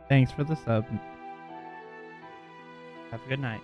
Thanks for the sub. Have a good night.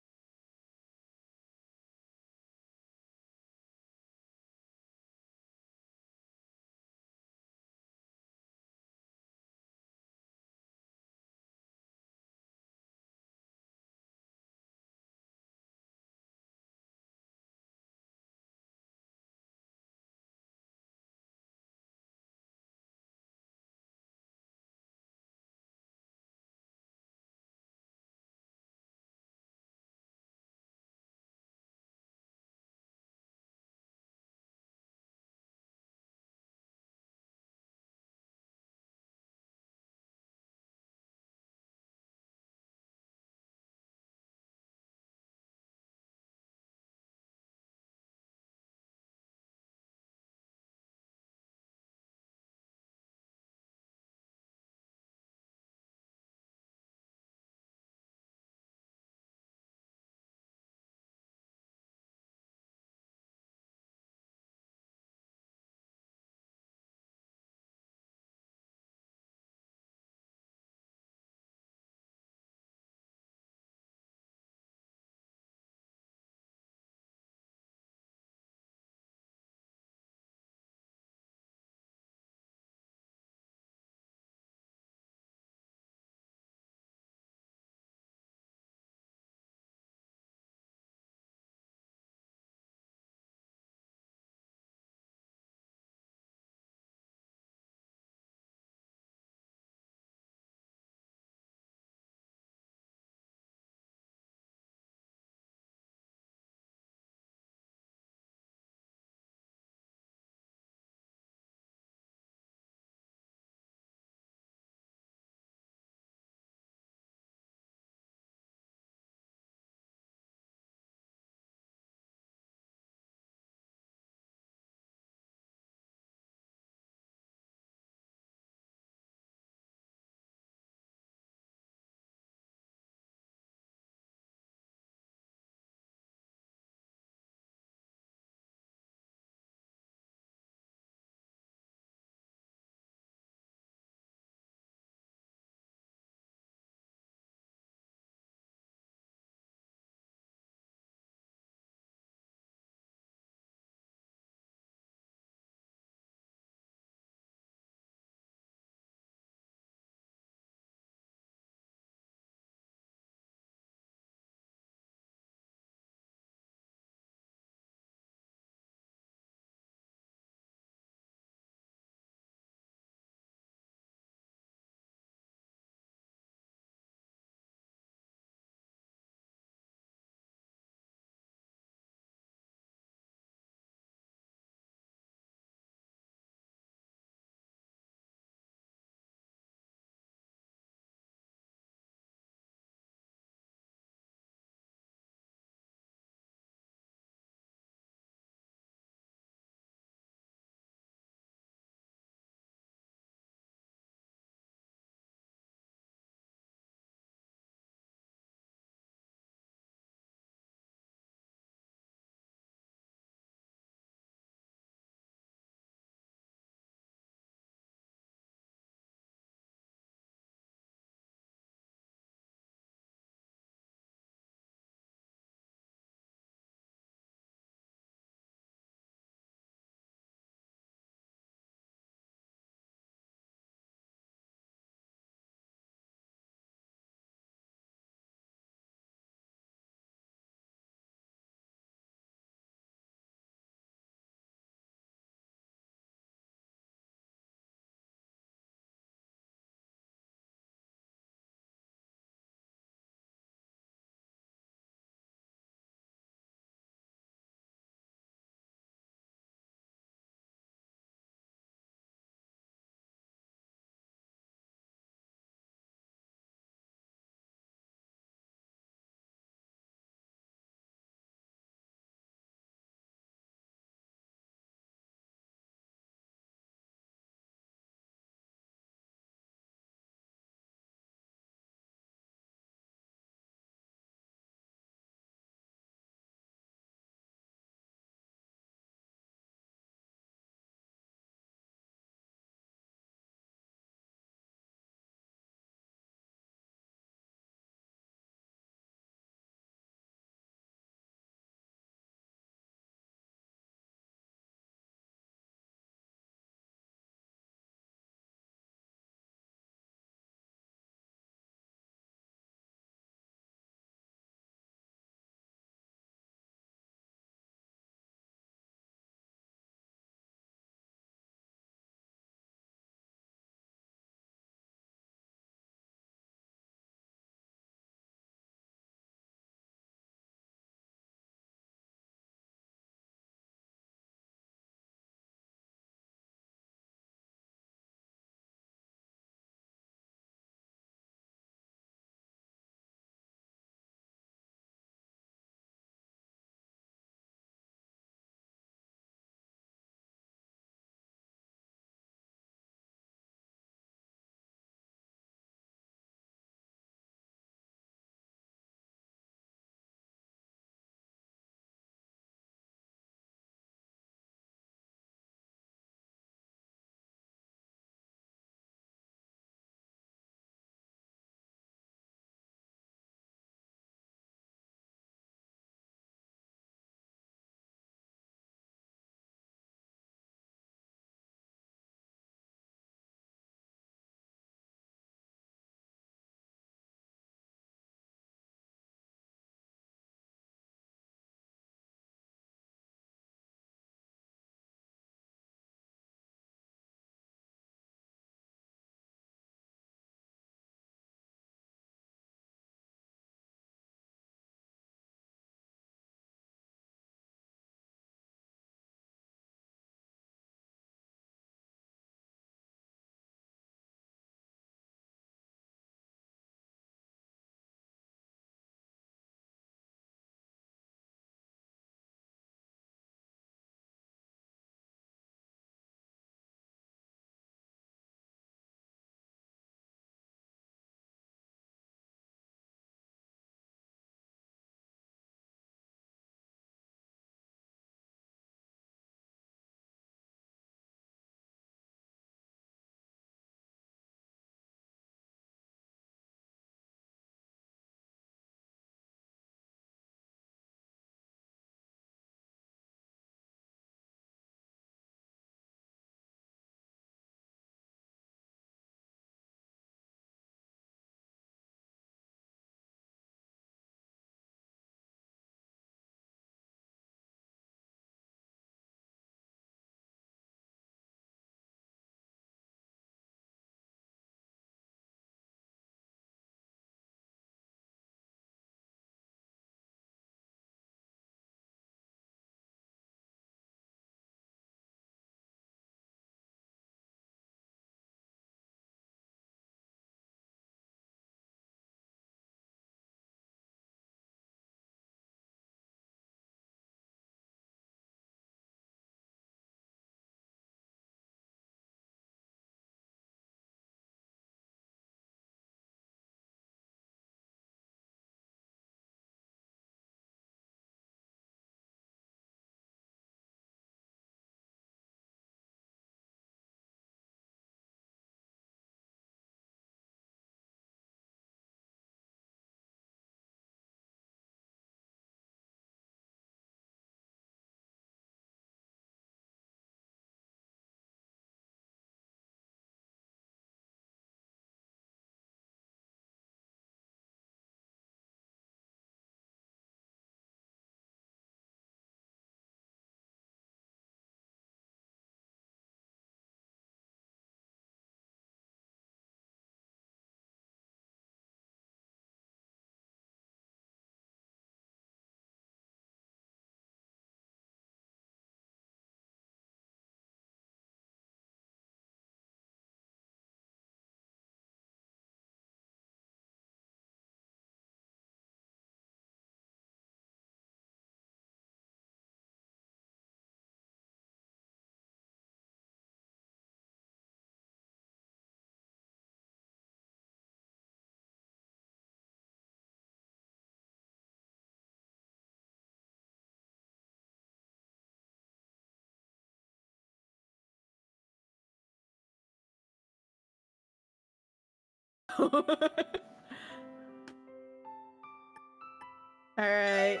Alright.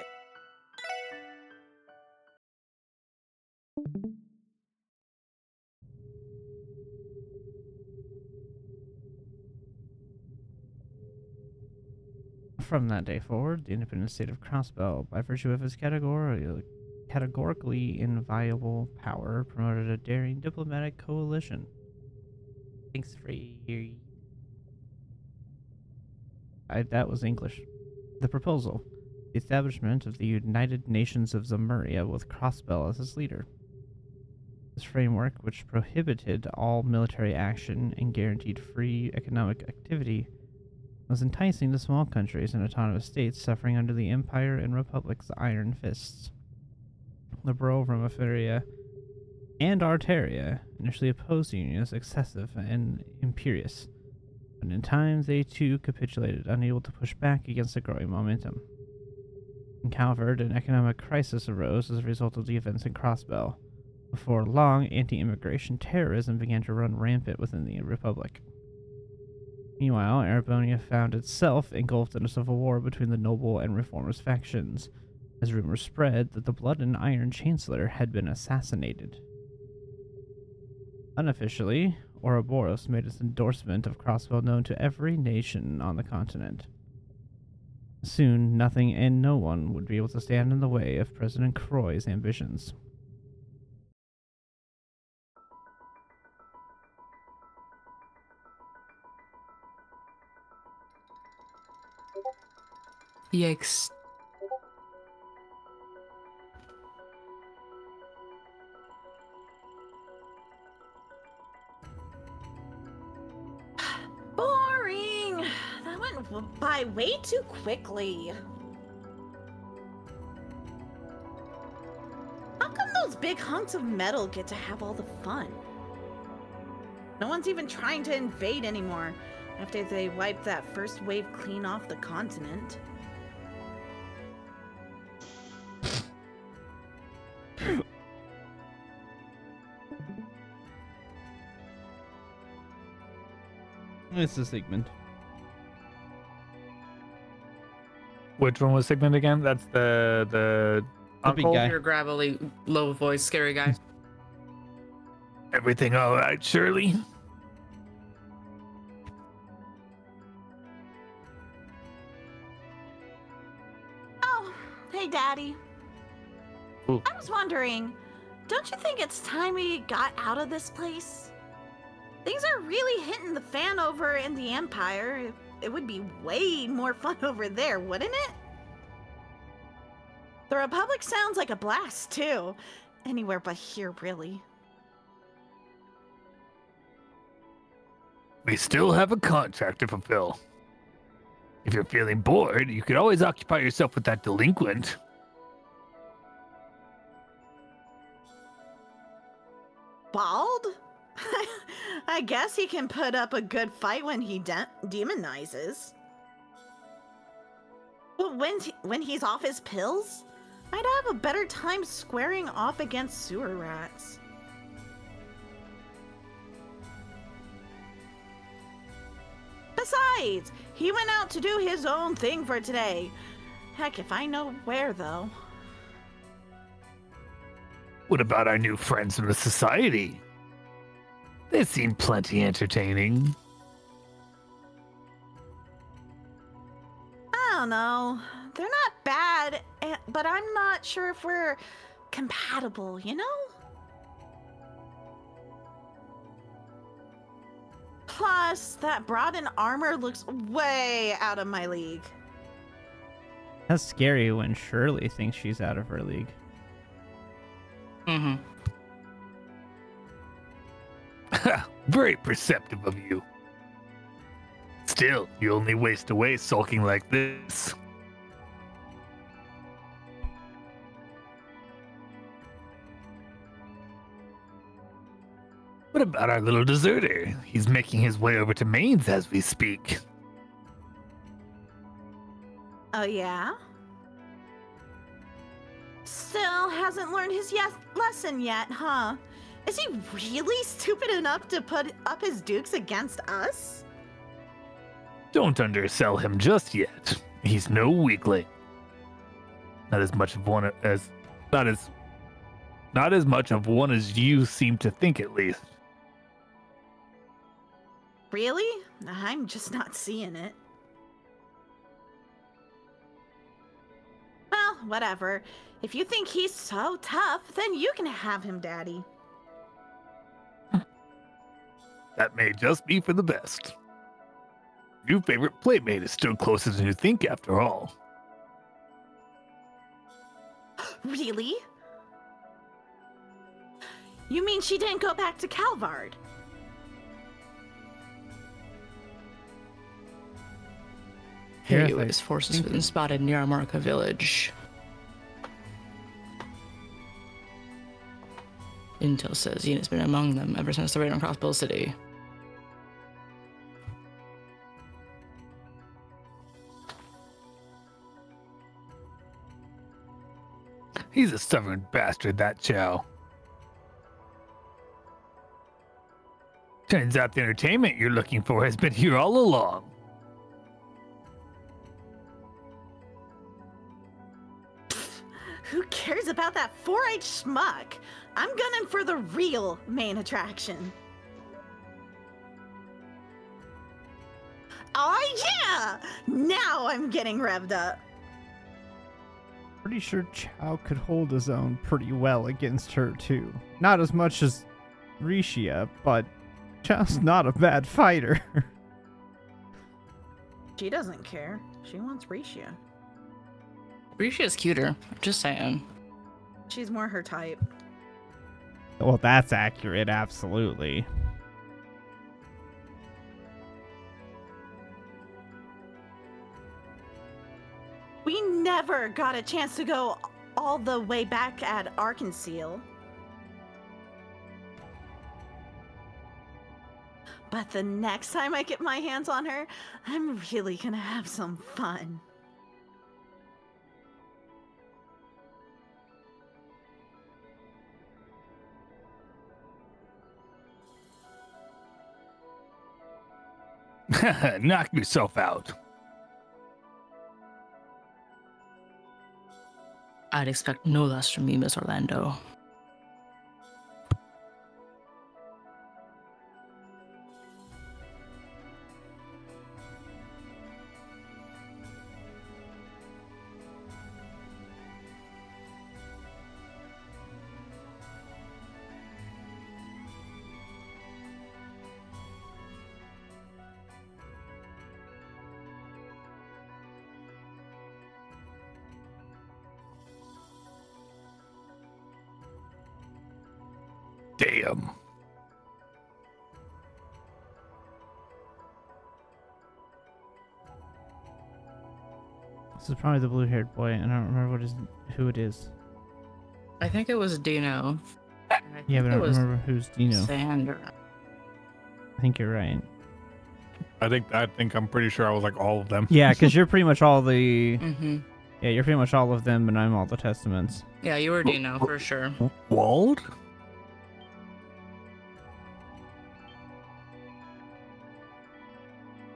From that day forward, the independent state of Crossbell, by virtue of its categorically inviolable power, promoted a daring diplomatic coalition. Thanks, free. That was English. The proposal: the establishment of the United Nations of Zamuria with Crossbell as its leader. This framework, which prohibited all military action and guaranteed free economic activity, was enticing to small countries and autonomous states suffering under the Empire and Republic's iron fists. Liberal Romaferia and Arteria initially opposed the Union as excessive and imperious, but in time they too capitulated, unable to push back against the growing momentum. In Calvert, an economic crisis arose as a result of the events in Crossbell. Before long, anti-immigration terrorism began to run rampant within the Republic. Meanwhile, Arabonia found itself engulfed in a civil war between the noble and reformist factions, as rumors spread that the Blood and Iron Chancellor had been assassinated. Unofficially, Ouroboros made its endorsement of Crossbell known to every nation on the continent. Soon, nothing and no one would be able to stand in the way of President Croy's ambitions. Yikes. Boring! That went by way too quickly. How come those big hunks of metal get to have all the fun? No one's even trying to invade anymore after they wiped that first wave clean off the continent. It's a Sigmund. Which one was Sigmund again? That's the The big uncle? guy. Your gravelly, low voice, scary guy. Everything all right, Shirley? Oh, hey, Daddy. Ooh. I was wondering, don't you think it's time we got out of this place? Things are really hitting the fan over in the Empire. It would be way more fun over there, wouldn't it? The Republic sounds like a blast, too. Anywhere but here, really. We still have a contract to fulfill. If you're feeling bored, you could always occupy yourself with that delinquent. Bald? I guess he can put up a good fight when he demonizes. But when he's off his pills, I'd have a better time squaring off against sewer rats. Besides, he went out to do his own thing for today. Heck, if I know where, though. What about our new friends in the society? They seem plenty entertaining. I don't know. They're not bad, but I'm not sure if we're compatible, you know? Plus, that broadened armor looks way out of my league. That's scary when Shirley thinks she's out of her league. Mm-hmm. Very perceptive of you. Still, you only waste away sulking like this. What about our little deserter? He's making his way over to Mainz as we speak. Oh, yeah? Still hasn't learned his lesson yet, huh? Is he really stupid enough to put up his dukes against us? Don't undersell him just yet. He's no weakling. Not as much of one as not as much of one as you seem to think, at least. Really? I'm just not seeing it. Well, whatever. If you think he's so tough, then you can have him, Daddy. That may just be for the best. Your favorite playmate is still closer than you think, after all. Really? You mean she didn't go back to Calvard? Yes, KeA's I forces think have been spotted near Amarka village. Intel says Yin has been among them ever since the raid on Crossbill City. He's a stubborn bastard, that Chow. Turns out the entertainment you're looking for has been here all along. Who cares about that 4-H schmuck? I'm gunning for the real main attraction. Oh yeah! Now I'm getting revved up. Pretty sure Chow could hold his own pretty well against her too. Not as much as Rishia, but Chow's not a bad fighter. She doesn't care. She wants Risha. Rishia's cuter. Just saying. She's more her type. Well, that's accurate, absolutely. We never got a chance to go all the way back at Arkansas. But the next time I get my hands on her, I'm really gonna have some fun. Knock yourself out. I'd expect no less from me, Miss Orlando. Damn. This is probably the blue-haired boy, and I don't remember who it is. I think it was Dino. Yeah, but I don't remember who's Dino. Sandra. I think you're right. I think I'm pretty sure I was like all of them. Yeah, because you're pretty much all the... Mm-hmm. Yeah, you're pretty much all of them, and I'm all the Testaments. Yeah, you were Dino for sure. Wald?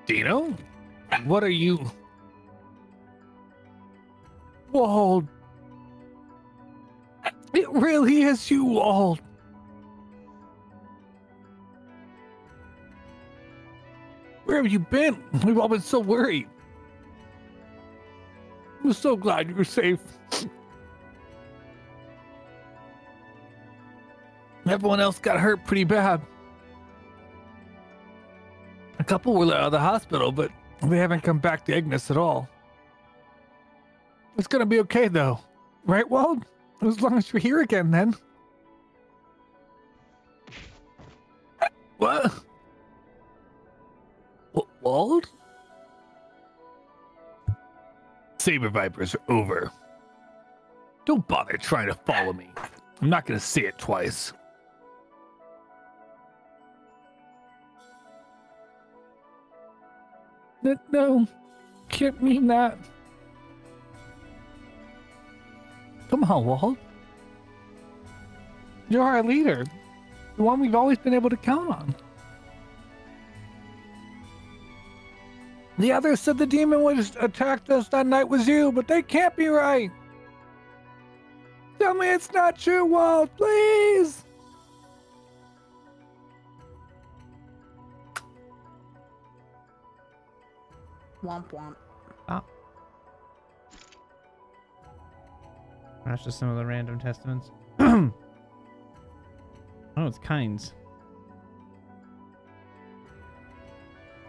Dino? What are you? Wald. It really is you, Wald. Where have you been? We've all been so worried. I'm so glad you're safe. Everyone else got hurt pretty bad. A couple were let out of the hospital, but they haven't come back to Ignis at all. It's gonna be okay, though. Right, Wald? As long as you're here again, then. What? Wald? Saber Vipers are over. Don't bother trying to follow me. I'm not gonna say it twice. No, can't mean that. Come on, Wald. You're our leader. The one we've always been able to count on. The others said the demon was attacked us that night was you, but they can't be right. Tell me it's not true, Walt, please. Womp womp. Oh. That's just some of the random testaments. Oh, it's kinds.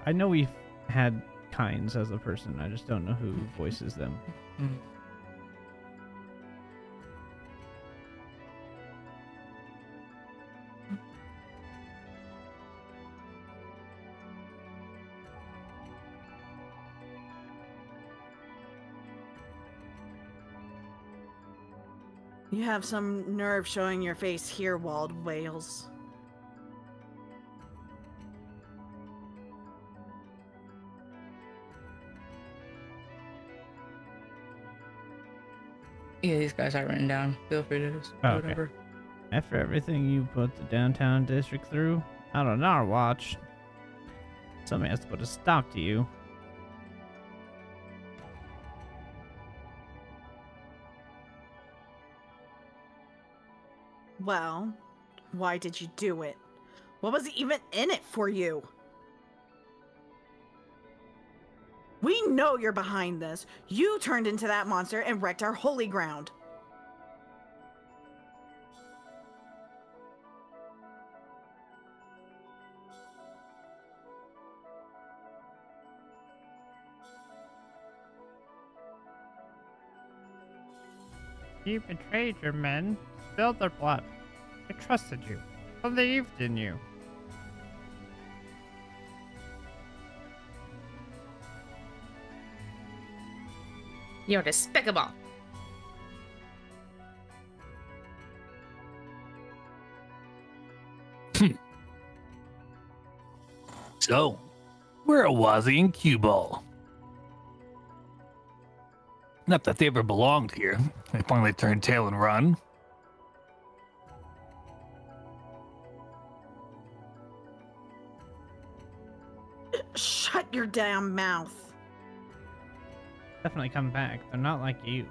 I know we've had kinds as a person. I just don't know who voices them. You have some nerve showing your face here, Wald Wales. Yeah, these guys are written down. Feel free to just Oh, okay. whatever. After everything you put the downtown district through, out on our watch, somebody has to put a stop to you. Well, why did you do it? What was even in it for you? We know you're behind this. You turned into that monster and wrecked our holy ground. You betrayed your men, spilled their blood. I trusted you, believed in you. You're despicable. So, where are Wazzy and Cue Ball? Not that they ever belonged here. They finally turned tail and run. Shut your damn mouth. Definitely come back. They're not like you.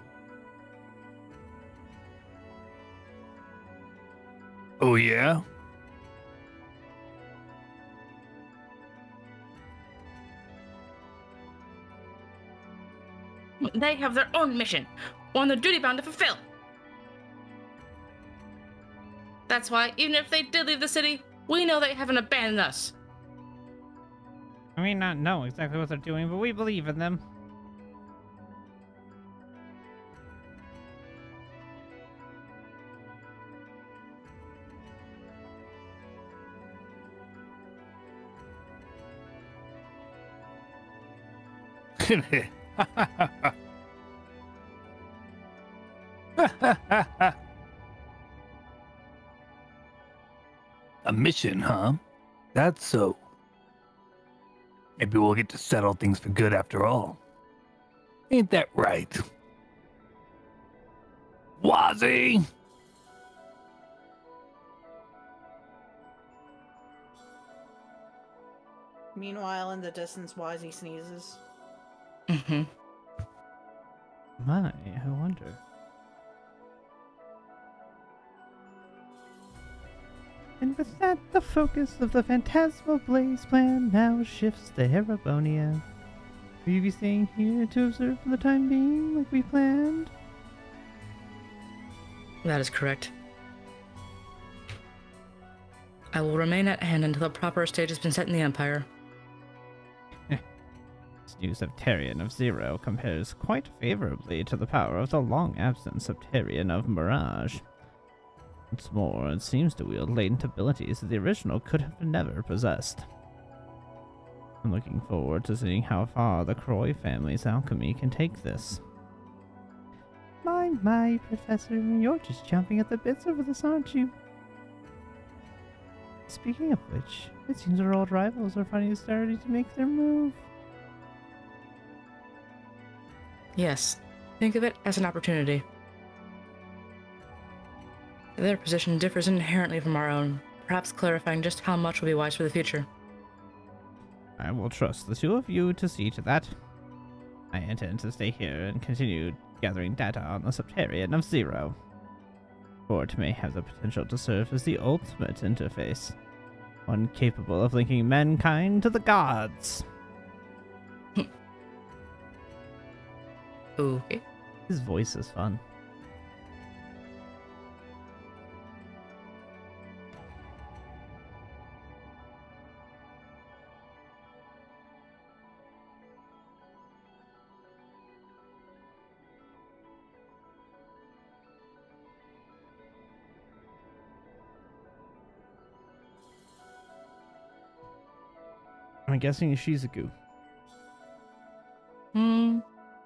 Oh, yeah? They have their own mission, one they're duty bound to fulfill. That's why, even if they did leave the city, we know they haven't abandoned us. I may not know exactly what they're doing, but we believe in them. A mission, huh? That's so. Maybe we'll get to settle things for good after all. Ain't that right? Wazzy! Meanwhile, in the distance, Wazzy sneezes. Mm-hmm. My, I wonder. And with that, the focus of the Phantasmal Blaze plan now shifts to Herabonia. Will you be staying here to observe for the time being, like we planned? That is correct. I will remain at hand until the proper stage has been set in the Empire. This new Septarian of Zero compares quite favorably to the power of the long-absent Septarian of Mirage. What's more, it seems to wield latent abilities that the original could have never possessed. I'm looking forward to seeing how far the Croy family's alchemy can take this. My, Professor, you're just jumping at the bits over this, aren't you? Speaking of which, it seems our old rivals are finally starting to make their move. Yes, think of it as an opportunity. Their position differs inherently from our own, perhaps clarifying just how much will be wise for the future. I will trust the two of you to see to that. I intend to stay here and continue gathering data on the Septarian of Zero. Ford may have the potential to serve as the ultimate interface, one capable of linking mankind to the gods. Okay. His voice is fun. I'm guessing Shizuku.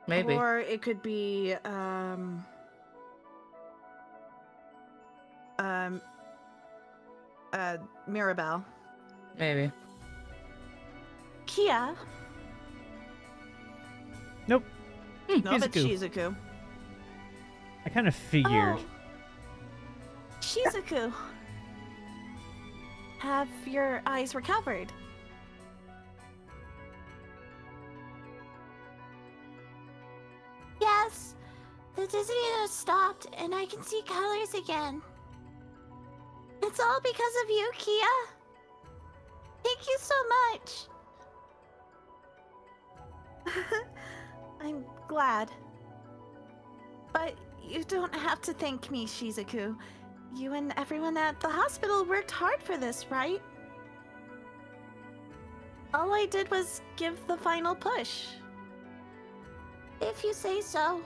Maybe. Or it could be Mirabelle. Maybe. KeA. Nope. No, but Shizuku. I kind of figured. Oh. Shizuku. Have your eyes recovered? Yes. The dizziness has stopped and I can see colors again. It's all because of you, KeA. Thank you so much. I'm glad. But you don't have to thank me, Shizuku. You and everyone at the hospital worked hard for this, right? All I did was give the final push. If you say so.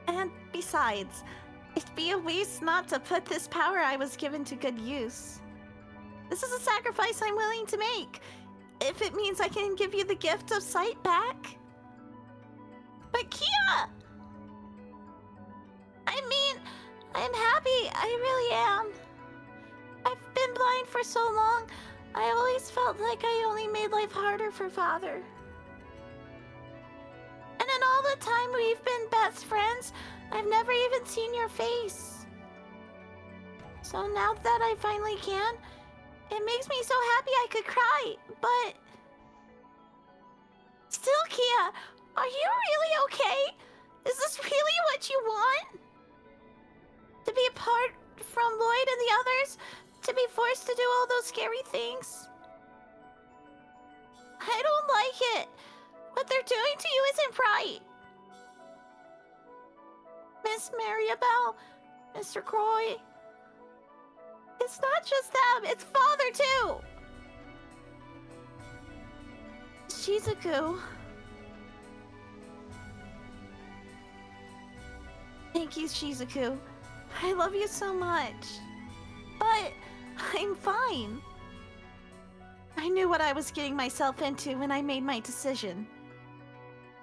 And besides, it'd be a waste not to put this power I was given to good use. This is a sacrifice I'm willing to make, if it means I can give you the gift of sight back. But KeA! I mean, I'm happy, I really am. I've been blind for so long, I always felt like I only made life harder for Father. And in all the time we've been best friends, I've never even seen your face. So now that I finally can, it makes me so happy I could cry, but... Still, KeA, are you really okay? Is this really what you want? To be apart from Lloyd and the others? To be forced to do all those scary things? I don't like it. What they're doing to you isn't right. Miss Maribel, Mr. Croy. It's not just them, it's Father too. Shizuku. Thank you, Shizuku. I love you so much. But I'm fine. I knew what I was getting myself into when I made my decision.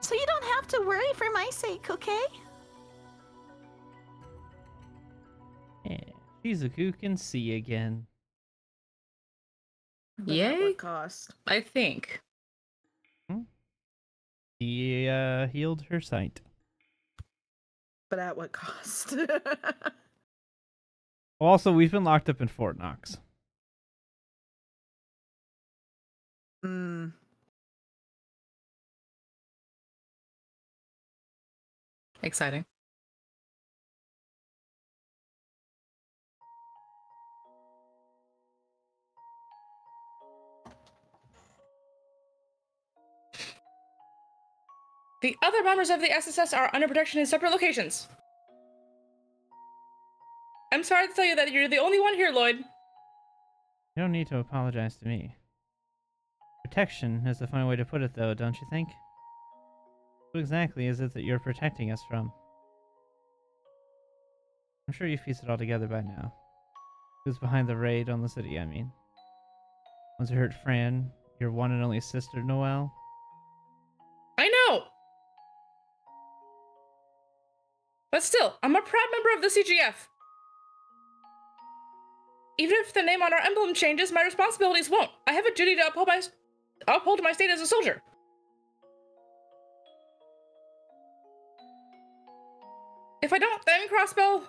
So you don't have to worry for my sake, okay? Yeah, Shizuku can see again. Yay? At what cost? I think. He healed her sight. But at what cost? Also, we've been locked up in Fort Knox. Exciting. The other members of the SSS are under protection in separate locations. I'm sorry to tell you that you're the only one here, Lloyd. You don't need to apologize to me. Protection is the fine way to put it, though, don't you think? What exactly is it that you're protecting us from? I'm sure you've pieced it all together by now. Who's behind the raid on the city, I mean? Once you hurt Fran, your one and only sister, Noelle? I know! But still, I'm a proud member of the CGF. Even if the name on our emblem changes, my responsibilities won't. I have a duty to uphold my state as a soldier. If I don't, then Crossbow...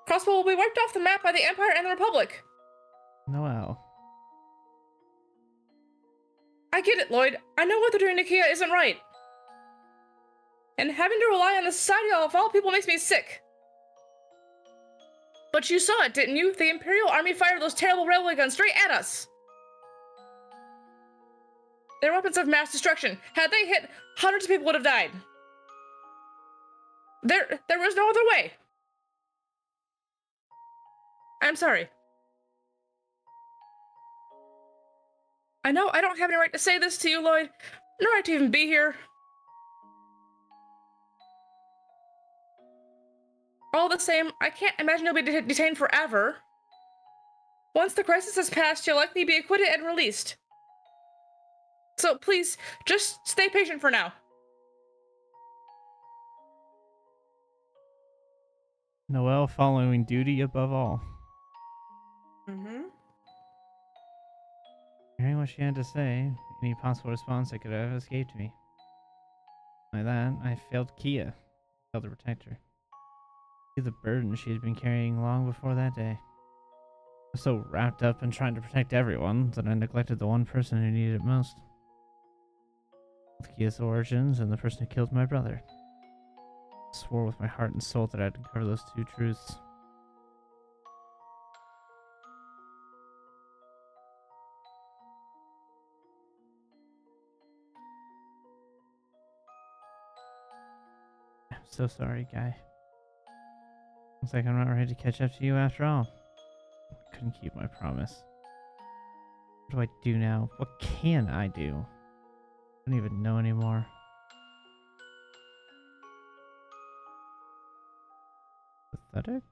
Crossbow will be wiped off the map by the Empire and the Republic. Noel. I get it, Lloyd. I know what they're doing to KeA isn't right. And having to rely on the society of all people makes me sick. But you saw it, didn't you? The Imperial Army fired those terrible railway guns straight at us. They're weapons of mass destruction. Had they hit, hundreds of people would have died. There was no other way. I'm sorry. I know I don't have any right to say this to you, Lloyd. No right to even be here. All the same, I can't imagine you'll be detained forever. Once the crisis has passed, you'll likely be acquitted and released. So please, just stay patient for now. Noel following duty above all. Mm-hmm. Hearing what she had to say, any possible response that could have escaped me. Like that, I failed KeA. Failed to protect her. The burden she had been carrying long before that day. I was so wrapped up in trying to protect everyone that I neglected the one person who needed it most. With KeA's origins and the person who killed my brother. I swore with my heart and soul that I'd uncover those two truths. I'm so sorry, Guy. Looks like I'm not ready to catch up to you after all. I couldn't keep my promise. What do I do now? What can I do? I don't even know anymore. Pathetic?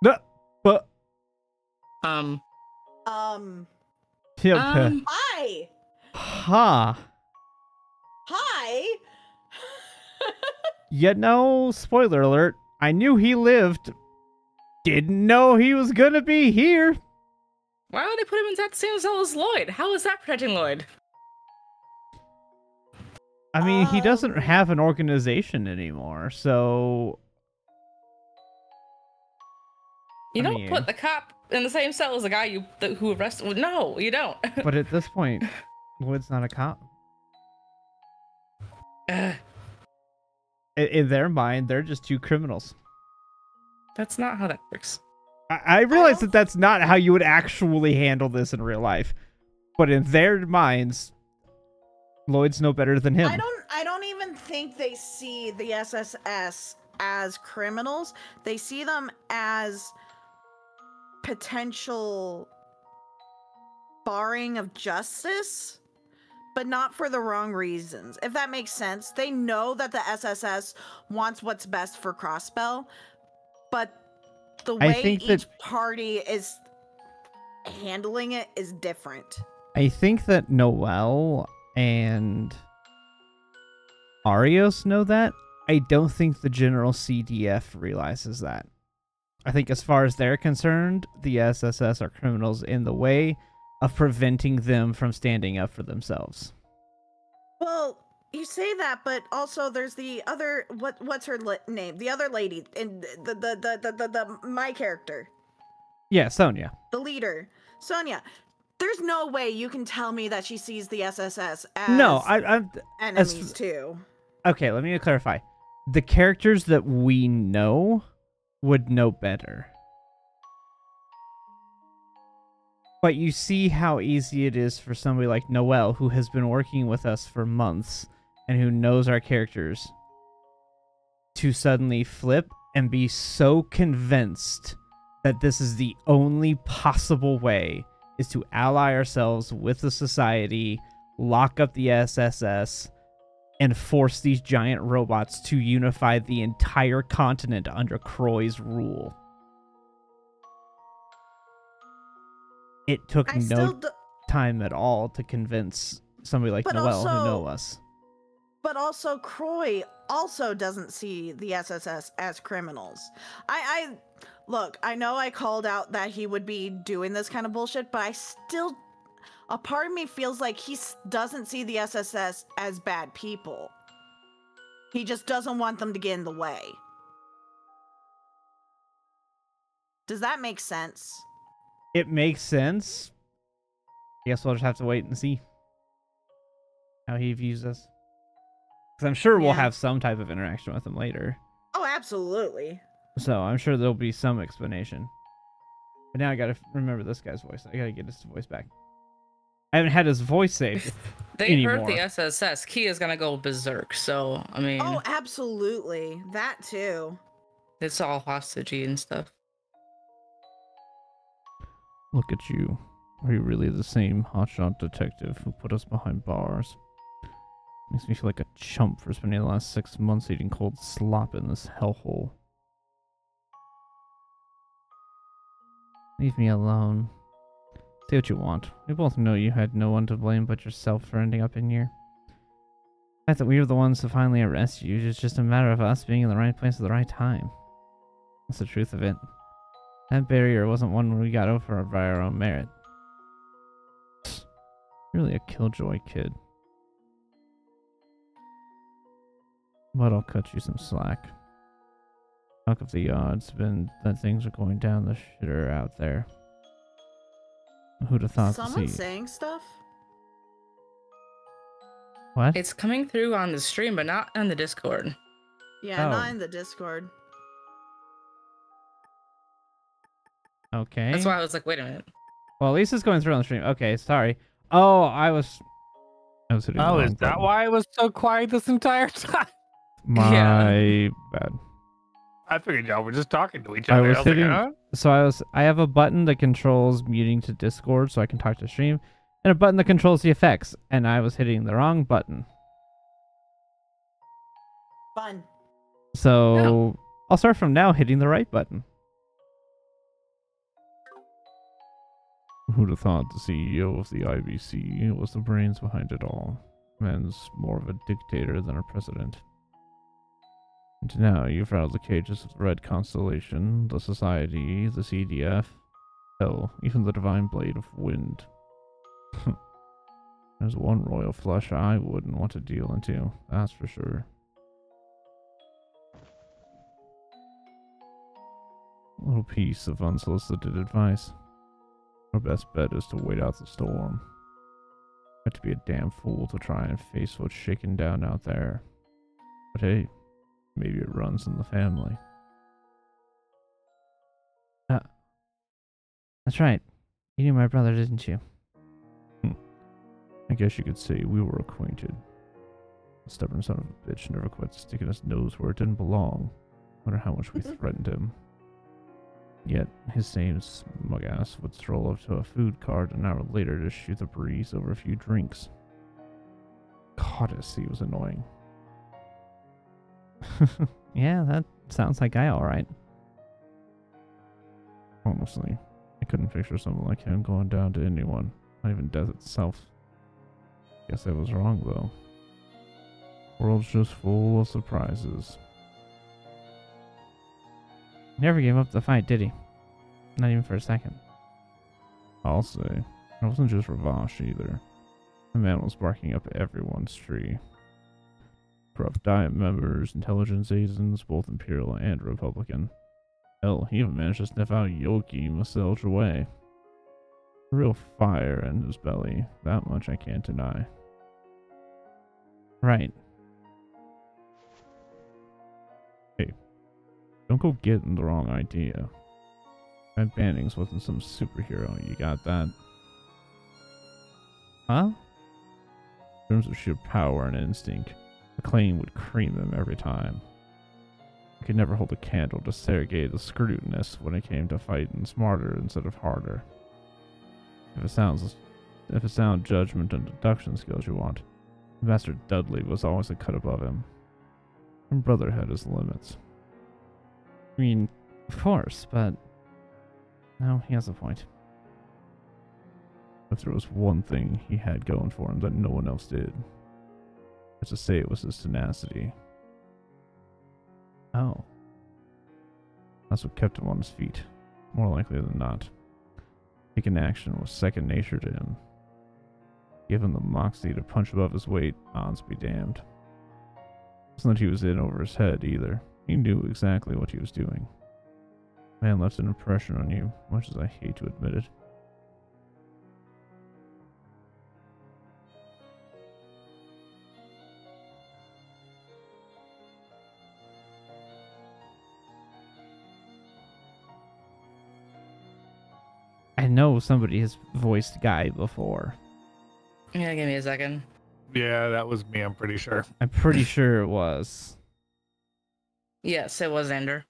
No, but Hi! Ha! Hi! You know, spoiler alert, I knew he lived. Didn't know he was gonna be here. Why would they put him in that same cell as Lloyd? How is that protecting Lloyd? I mean, he doesn't have an organization anymore, so... You don't put the cop in the same cell as the guy who arrested... No, you don't. But at this point, Lloyd's not a cop. In their mind, they're just two criminals. That's not how that works. I realize that that's not how you would actually handle this in real life. But in their minds, Lloyd's no better than him. I don't even think they see the SSS as criminals. They see them as potential barring of justice, but not for the wrong reasons. If that makes sense. They know that the SSS wants what's best for Crossbell, but the way each party is handling it is different. I think that Noel and Arios know that. I don't think the general CDF realizes that. I think as far as they're concerned, the SSS are criminals in the way of preventing them from standing up for themselves. Well, you say that, but also there's the other what's her name? The other lady in the my character. Yeah, Sonia. The leader, Sonia. There's no way you can tell me that she sees the SSS as I'm enemies too. Okay, let me clarify. The characters that we know would know better. But you see how easy it is for somebody like Noel, who has been working with us for months and who knows our characters, to suddenly flip and be so convinced that this is the only possible way is to ally ourselves with the society, lock up the SSS, and force these giant robots to unify the entire continent under Croy's rule. It took no time at all to convince somebody like Noel who know us. But also, Croy also doesn't see the SSS as criminals. Look, I know I called out that he would be doing this kind of bullshit, but a part of me feels like he doesn't see the SSS as bad people. He just doesn't want them to get in the way. Does that make sense? It makes sense. I guess we'll just have to wait and see how he views us. Because I'm sure we'll Yeah. have some type of interaction with him later. Oh, absolutely. So I'm sure there'll be some explanation. But now I gotta remember this guy's voice. I gotta get his voice back. I haven't had his voice saved They anymore. hurt the SSS. KeA's gonna go berserk. So I mean, Oh, absolutely. That too. it's all hostagey and stuff. Look at you. Are you really the same hotshot detective who put us behind bars? Makes me feel like a chump for spending the last 6 months eating cold slop in this hellhole. Leave me alone. Say what you want. We both know you had no one to blame but yourself for ending up in here. The fact that we were the ones to finally arrest you is just a matter of us being in the right place at the right time. That's the truth of it. That barrier wasn't one we got over by our own merit. You're really a killjoy kid. But I'll cut you some slack. Talk of the odds been that things are going down the shitter out there. Who'd have thought Someone to see? saying stuff? What? It's coming through on the stream, but not on the Discord. Yeah, Oh. not in the Discord. Okay. That's why I was like, wait a minute. Well, at least it's going through on the stream. Okay, sorry. Oh, I was hitting the Oh, wrong is that button. why it was so quiet this entire time? My bad. I figured y'all were just talking to each I other. was like, hitting- huh? So I have a button that controls muting to Discord so I can talk to stream, and a button that controls the effects, and I was hitting the wrong button. Fun. So I'll start from now hitting the right button. Who'd have thought the CEO of the IBC was the brains behind it all? Man's more of a dictator than a president. And now you've rattled the cages of the Red Constellation, the Society, the CDF, hell, even the Divine Blade of Wind. There's one royal flush I wouldn't want to deal into, that's for sure. A little piece of unsolicited advice. Our best bet is to wait out the storm. Got to be a damn fool to try and face what's shaking down out there. But hey, maybe it runs in the family. That's right. You knew my brother, didn't you? I guess you could say we were acquainted. The stubborn son of a bitch never quit sticking his nose where it didn't belong, no matter how much we threatened him. Yet, his same smug ass would stroll up to a food cart an hour later to shoot the breeze over a few drinks. Goddess, he was annoying. Yeah, that sounds like Guy alright. Honestly, I couldn't picture someone like him going down to anyone, not even death itself. Guess I was wrong, though. World's just full of surprises. Never gave up the fight, did he? Not even for a second. I'll say, it wasn't just Ravash either. The man was barking up everyone's tree. Corrupt Diet members, intelligence agents, both Imperial and Republican. Hell, he even managed to sniff out Yoki Maselj away. A real fire in his belly, that much I can't deny. Right. Hey, don't go getting the wrong idea. Red Bannings wasn't some superhero, you got that? Huh? In terms of sheer power and instinct, McLean would cream him every time. He could never hold a candle to Sergei the Scrutinous when it came to fighting smarter instead of harder. If it sound judgment and deduction skills you want, Master Dudley was always a cut above him. And brother had his limits. I mean, of course, but no, he has a point. If there was one thing he had going for him that no one else did, it's to say it was his tenacity. Oh. That's what kept him on his feet, more likely than not. Taking action was second nature to him. Given the moxie to punch above his weight, odds be damned. It wasn't that he was in over his head either. He knew exactly what he was doing. Man left an impression on you, much as I hate to admit it. I know somebody has voiced Guy before. Yeah, give me a second. Yeah, that was me. I'm pretty sure. I'm pretty sure it was. Yes, it was Ender.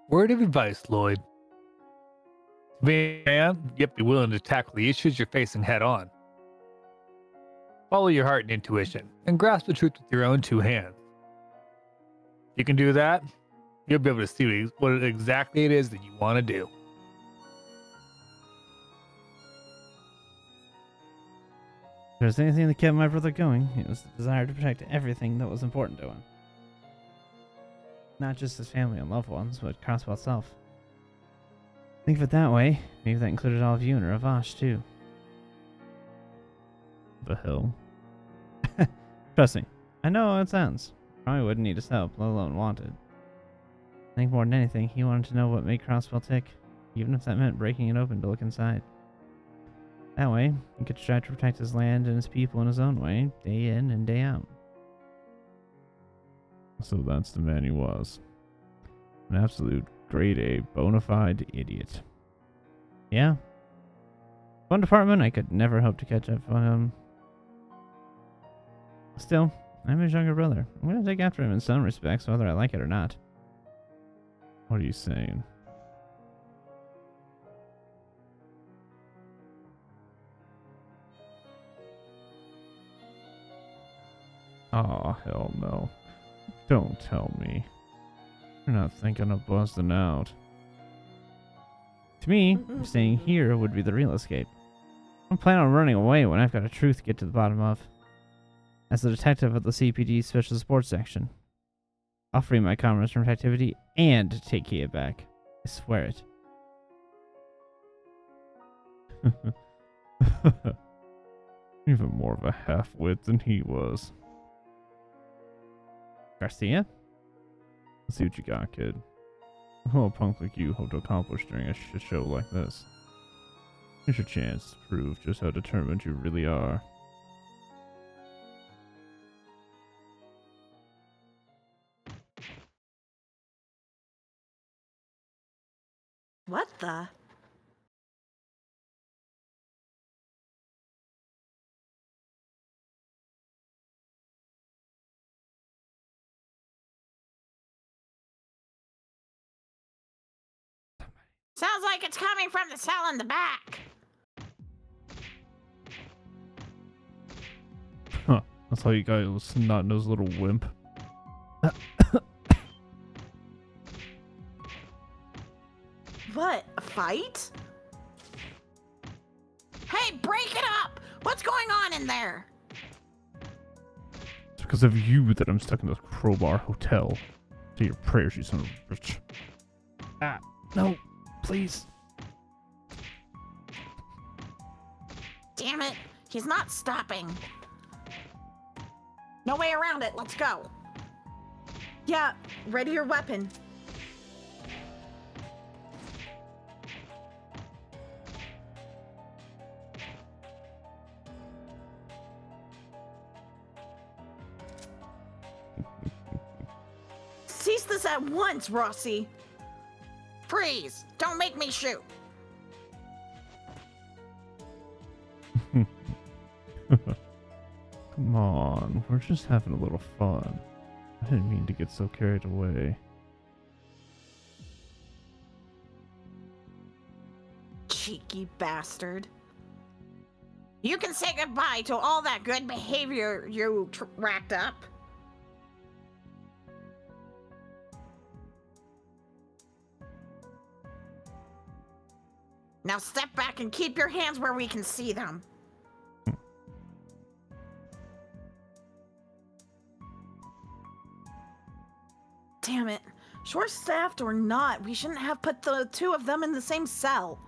Word of advice, Lloyd. Being a man, yet be willing to tackle the issues you're facing head on. Follow your heart and intuition, and grasp the truth with your own two hands. If you can do that, you'll be able to see what exactly it is that you want to do. If there's anything that kept my brother going, it was the desire to protect everything that was important to him. Not just his family and loved ones, but Crossbow itself. Think of it that way, maybe that included all of you and Ravash too. The hell? Trust me, I know how it sounds. Probably wouldn't need his help, let alone wanted. I think more than anything, he wanted to know what made Crossbow tick, even if that meant breaking it open to look inside. That way, he could try to protect his land and his people in his own way, day in and day out. So that's the man he was. An absolute grade A, bona fide idiot. Yeah. One department I could never hope to catch up on him. Still, I'm his younger brother. I'm gonna take after him in some respects, whether I like it or not. What are you saying? Aw, hell no. Don't tell me. You're not thinking of busting out. To me, staying here would be the real escape. I'm planning on running away when I've got a truth to get to the bottom of. As the detective at the CPD Special Sports Section, I'll free my comrades from captivity and take KeA back. I swear it. Even more of a half-wit than he was. Garcia? Let's see what you got, kid. What a punk like you hope to accomplish during a shit show like this. Here's your chance to prove just how determined you really are. What the? Sounds like it's coming from the cell in the back. Huh. That's how you got a snot-nosed little wimp. What? A fight? Hey, break it up! What's going on in there? It's because of you that I'm stuck in this crowbar hotel. Say your prayers, you son of a bitch. Ah, no, please. Damn it, he's not stopping. No way around it, let's go. Yeah, ready your weapon. Cease this at once, Rossi. Freeze! Don't make me shoot. Come on, we're just having a little fun. I didn't mean to get so carried away. Cheeky bastard. You can say goodbye to all that good behavior you racked up. Now step back and keep your hands where we can see them. Damn it. Short-staffed or not, we shouldn't have put the two of them in the same cell.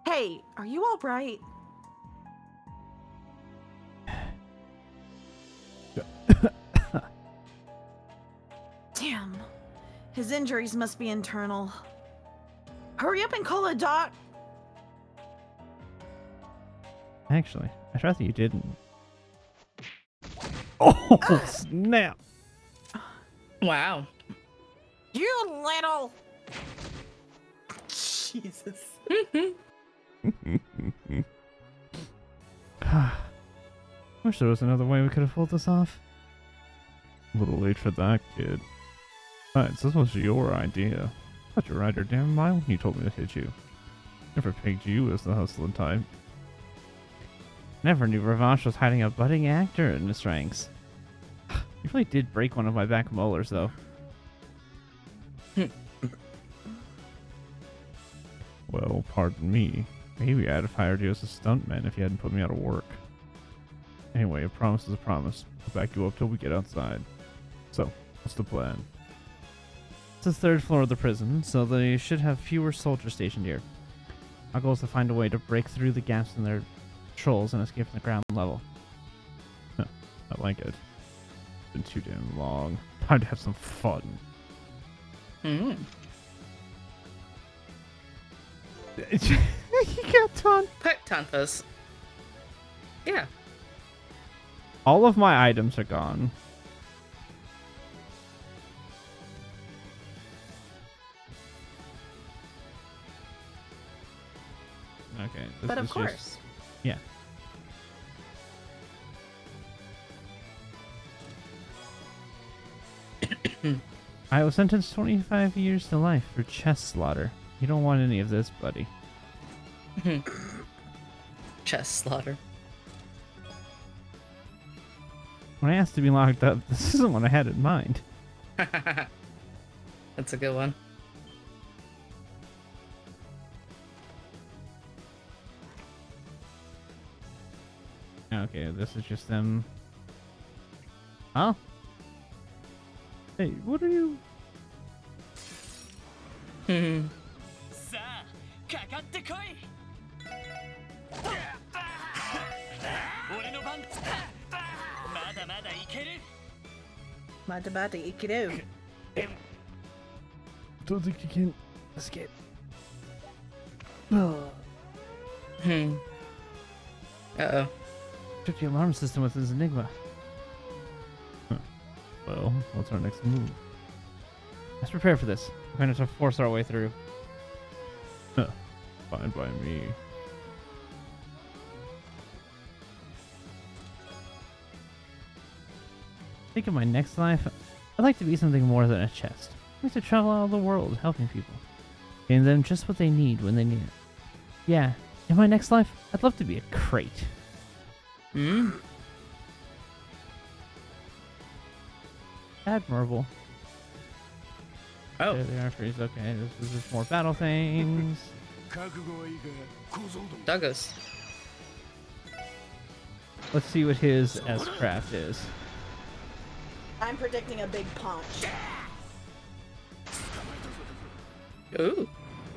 Hey, are you all right? Damn. His injuries must be internal. Hurry up and call a doc. Actually, I'd rather you didn't. Oh, snap. Wow. You little. Jesus. Wish there was another way we could have pulled this off. A little late for that, kid. Besides, this was your idea. I thought you were right your damn mind when you told me to hit you. Never pegged you as the hustling type. Never knew Revanche was hiding a budding actor in his ranks. You really did break one of my back molars, though. Well, pardon me. Maybe I'd have hired you as a stuntman if you hadn't put me out of work. Anyway, a promise is a promise. I'll back you up till we get outside. So, what's the plan? It's the third floor of the prison, so they should have fewer soldiers stationed here. Our goal is to find a way to break through the gaps in their patrols and escape from the ground level. Huh, I like it. It's been too damn long. Time to have some fun. Mm. You got ton. Pet Tonfas. Yeah. All of my items are gone. Okay. But of is course. Just, yeah. I was sentenced 25 years to life for chest slaughter. You don't want any of this, buddy. Chest slaughter. When I asked to be locked up, this isn't what I had in mind. That's a good one. Okay, this is just them. Huh? Hey, what are you? Don't think you can escape. Uh-oh. Took the alarm system with his Enigma. Huh. Well, what's our next move? Let's prepare for this. We're going to have to force our way through. Huh. Fine by me. Think of my next life. I'd like to be something more than a chest. I'd like to travel out of the world helping people. Giving them just what they need when they need it. Yeah, in my next life, I'd love to be a crate. Admirable. Oh. There they are, freeze. Okay, this is just more battle things. Douglas. Let's see what his S-craft is. I'm predicting a big punch. Ooh.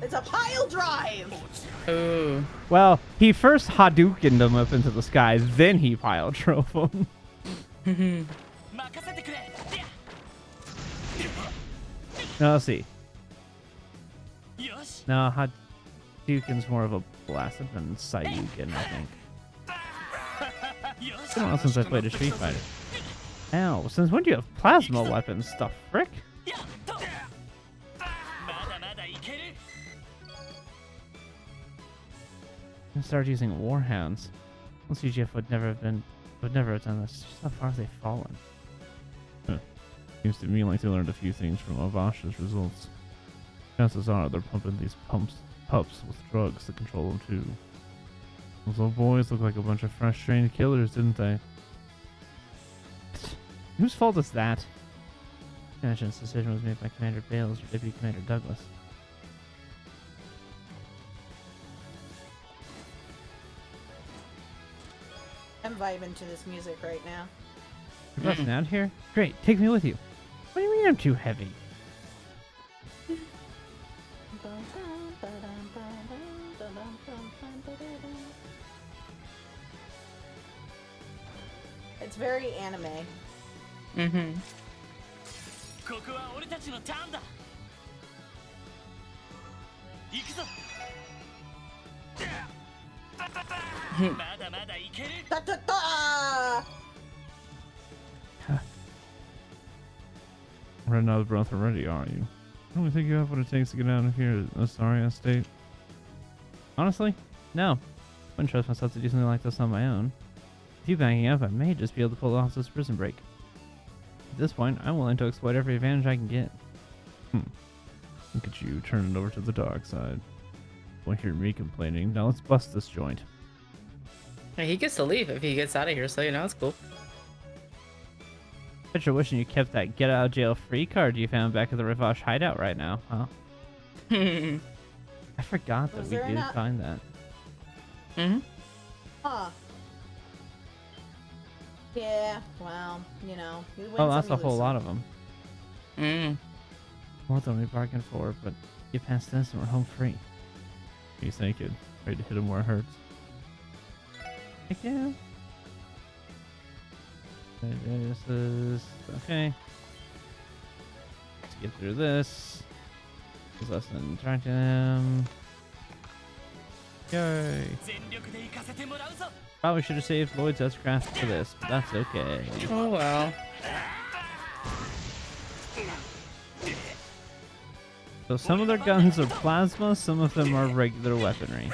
It's a pile drive! Ooh. Well, he first Hadoukened him up into the sky, then he pile drove him. Now, let's see. No, Hadouken's more of a blast than Sayuken, I think. It's been a while since I played a Street Fighter. Ow, since when do you have plasma weapons, the frick? I started using warhounds. Most UGF would never have done this. Just how far have they fallen? Huh. Seems to me like they learned a few things from Avash's results. Chances are they're pumping these pups with drugs to control them too. Those little boys look like a bunch of fresh trained killers, didn't they? Whose fault is that? I imagine this decision was made by Commander Bales or Deputy Commander Douglas. I'm vibing to this music right now. You're busting out here? Great, take me with you. What do you mean I'm too heavy? It's very anime. Da, da, da! Running out of breath already, are you? I don't think you have what it takes to get out of here in a sorry-ass state. Honestly, no. I wouldn't trust myself to do something like this on my own. With you backing up, I may just be able to pull off this prison break. At this point, I'm willing to exploit every advantage I can get. Look at you, turning over to the dark side. Won't hear me complaining. Now let's bust this joint. Hey, he gets to leave if he gets out of here, so you know, it's cool. Bet you're wishing you kept that get out of jail free card you found back at the Rivash hideout right now, huh? I forgot that we did find that. Huh. Yeah, well, you know. Oh, that's a whole lot of them. Mm. More than we bargained for, but get past this and we're home free. You think it? Ready to hit him where it hurts? Heck yeah. This is okay. Let's get through this. There's less than trying to him. Yay! Probably should have saved Lloyd's S-Craft for this, but that's okay. Oh well. So some of their guns are plasma, some of them are regular weaponry.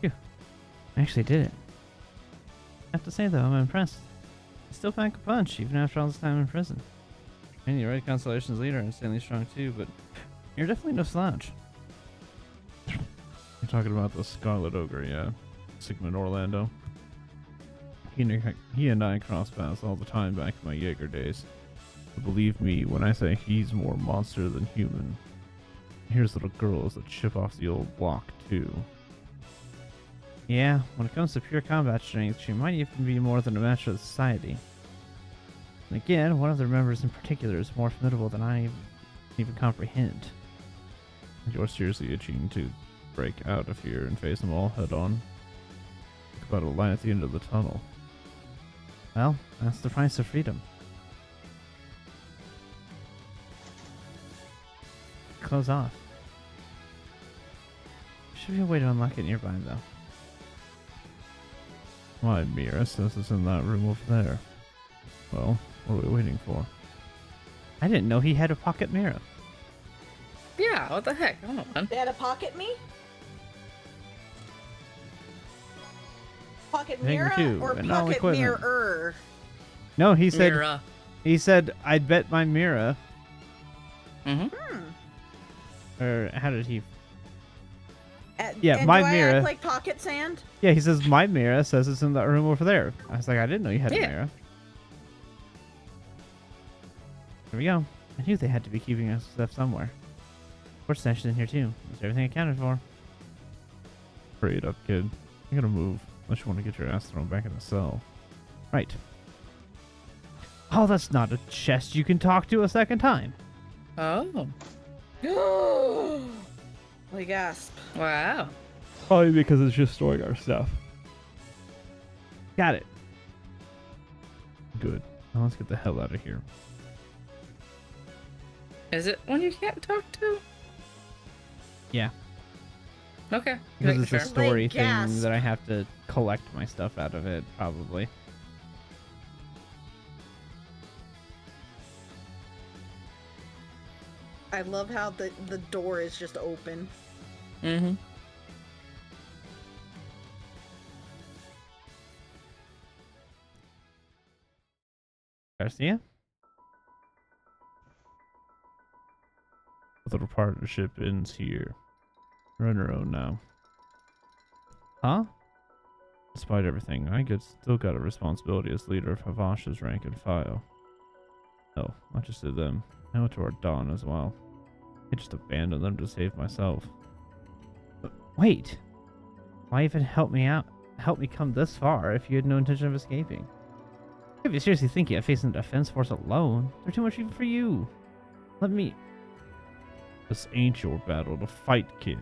Phew. I actually did it. I have to say though, I'm impressed. I still pack a punch, even after all this time in prison. And you're right, Constellation's leader and insanely strong too, but you're definitely no slouch. You're talking about the Scarlet Ogre, yeah. Sigmund Orlando. He and I cross paths all the time back in my Jaeger days. But believe me when I say he's more monster than human. Here's little girls that chip off the old block too. Yeah, when it comes to pure combat strength, she might even be more than a match for the society. And again, one of their members in particular is more formidable than I even comprehend. You're seriously itching to break out of here and face them all head on. Think about a light at the end of the tunnel. Well, that's the price of freedom. Close off. Should be a way to unlock it nearby, though. My mirror says it's in that room over there. Well, what are we waiting for? I didn't know he had a pocket mirror. Yeah, what the heck? Hold on. They had a pocket me? Pocket mirror or pocket mirror? No, he said. Mirror. He said, "I'd bet my mirror." Or how did he? Yeah, and my do mirror. I act like pocket sand? Yeah, he says my mirror says it's in that room over there. I was like, I didn't know you had a mirror. There we go. I knew they had to be keeping us stuff somewhere. Sports station's in here too. That's everything accounted for. Hurry it up, kid. You gotta move. Unless you want to get your ass thrown back in the cell. Right. Oh, that's not a chest you can talk to a second time. Oh. We gasp. Wow. Probably because it's just storing our stuff. Got it. Good. Now let's get the hell out of here. Is it one you can't talk to? Yeah. Okay. Because it's a story Like thing gasp. that I have to collect my stuff out of it, probably. I love how the door is just open. Mm-hmm. Garcia? The little partnership ends here. We're on our own now. Huh? Despite everything, I still got a responsibility as leader of Havash's rank and file. No, not just to them. Now to our Dawn as well. I just abandoned them to save myself. But wait! Why even help me out? Help me come this far if you had no intention of escaping? If you seriously think you're facing the defense force alone, they're too much even for you. Let me... This ain't your battle to fight, kid.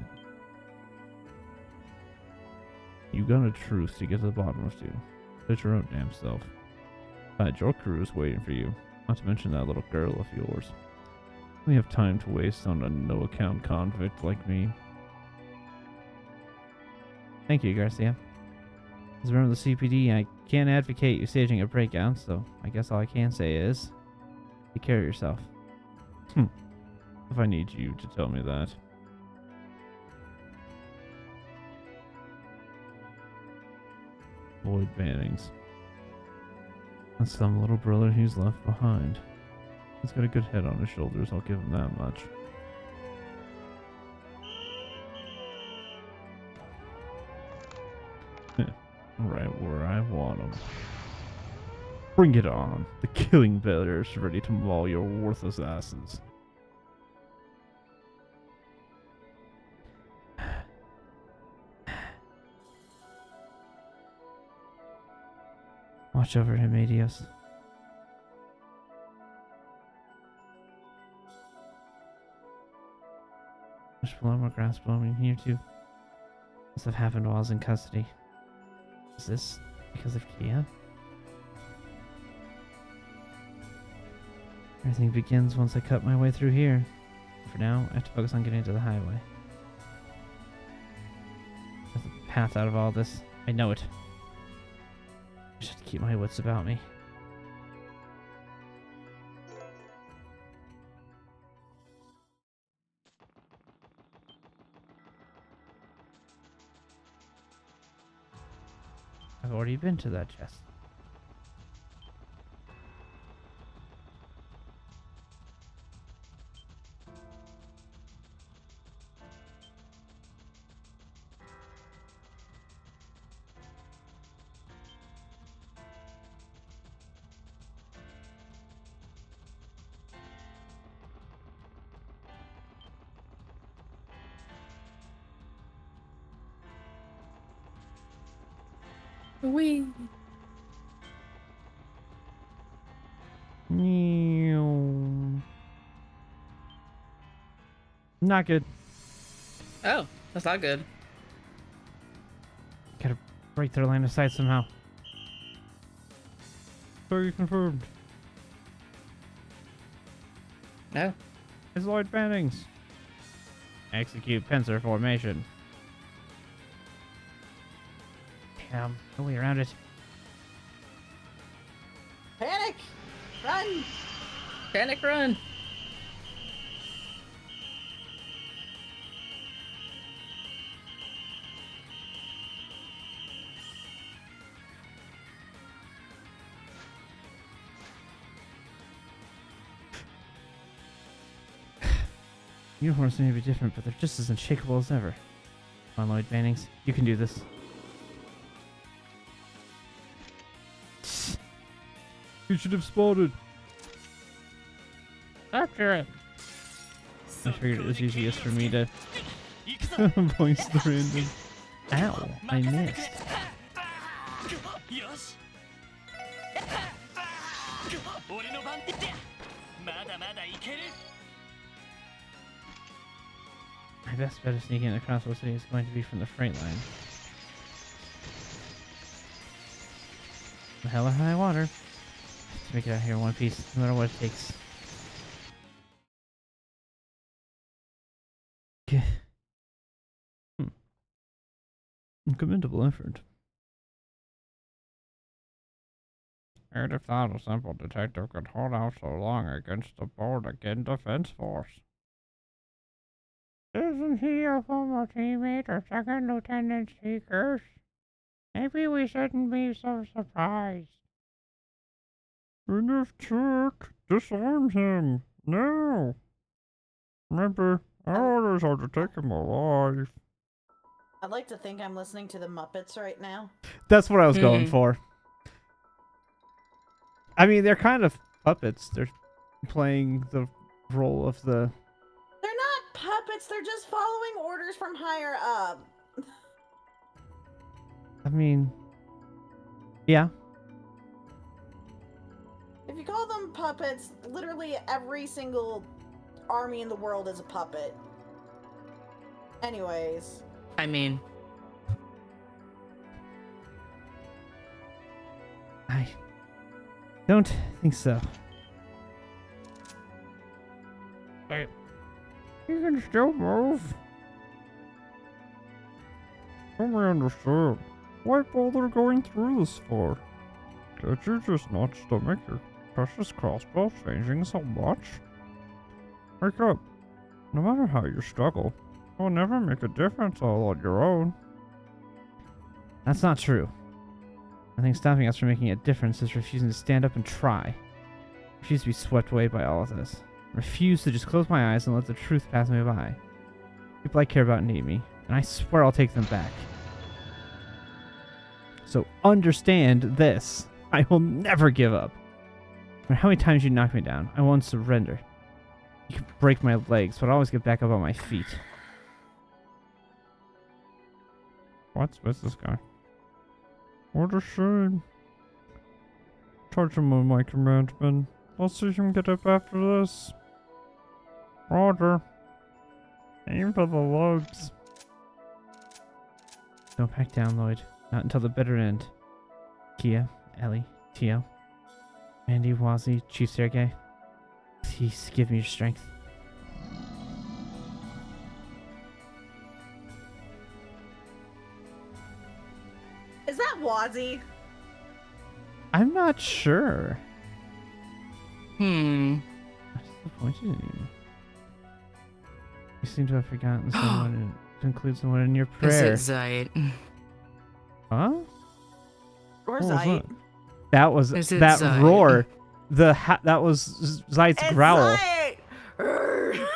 You got a truth to get to the bottom of, too. It's your own damn self. Besides, your crew is waiting for you. Not to mention that little girl of yours. We have time to waste on a no-account convict like me. Thank you, Garcia. As a member of the CPD, I can't advocate you staging a breakout, so I guess all I can say is... take care of yourself. If I need you to tell me that. Lloyd Bannings. That's some little brother he's left behind. He's got a good head on his shoulders, I'll give him that much. Right where I want him. Bring it on. The killing bear is ready to maul your worthless asses. Watch over him, Adios. There's more grass blowing here too. Must have happened while I was in custody. Is this because of KeA? Everything begins once I cut my way through here. For now, I have to focus on getting to the highway. There's a path out of all this. I know it. I should keep my wits about me. I've already been to that chest. Wee. Not good. Oh, that's not good. Gotta break their line of sight somehow. Target confirmed. No. It's Lloyd Bannings. Execute pincer formation. Damn, no way around it. Panic! Run! Panic run. Uniforms may be different, but they're just as unshakable as ever. Come on, Lloyd Bannings. You can do this. You should have spotted. After it. I figured it was easiest for me to voice the random. Ow, I missed. My best bet of sneaking in the Crossbow City is going to be from the freight line. The hell or high water. Let's make it out here in one piece, no matter what it takes. Commendable effort. I'd have thought a simple detective could hold out so long against the Born-Again Defense Force. Isn't he a former teammate or second Lieutenant Seekers? Maybe we shouldn't be so surprised. Enough talk. Disarm him. No. Remember, our orders are to take him alive. I'd like to think I'm listening to the Muppets right now. That's what I was going for. I mean, they're kind of puppets. They're playing the role of the... They're not puppets, they're just following orders from higher up. I mean... yeah. If you call them puppets, literally every single army in the world is a puppet. Anyways. I mean, I don't think so. Wait. You can still move. Help me understand. Why bother going through this for? Did you just not stomach your precious crossbow changing so much? Wake up. No matter how you struggle, it will never make a difference all on your own. That's not true. I think stopping us from making a difference is refusing to stand up and try. I refuse to be swept away by all of this. I refuse to just close my eyes and let the truth pass me by. People I care about need me, and I swear I'll take them back. So understand this. I will never give up. No matter how many times you knock me down, I won't surrender. You can break my legs, but I'll always get back up on my feet. What's with this guy? What a shame. Charge him with my command, men. I'll see him get up after this. Roger. Aim for the lugs. Don't back down, Lloyd. Not until the bitter end. KeA, Ellie, Tio, Mandy, Wazzy, Chief Sergei. Please give me your strength. Is that Wazzy? I'm not sure. hmm. I'm disappointed in you. You seem to have forgotten someone to include someone in your prayer. Is it Zite? Huh? Or What was Zite? That was Is it that Zite? roar. That was Zite's It's growl. Zite!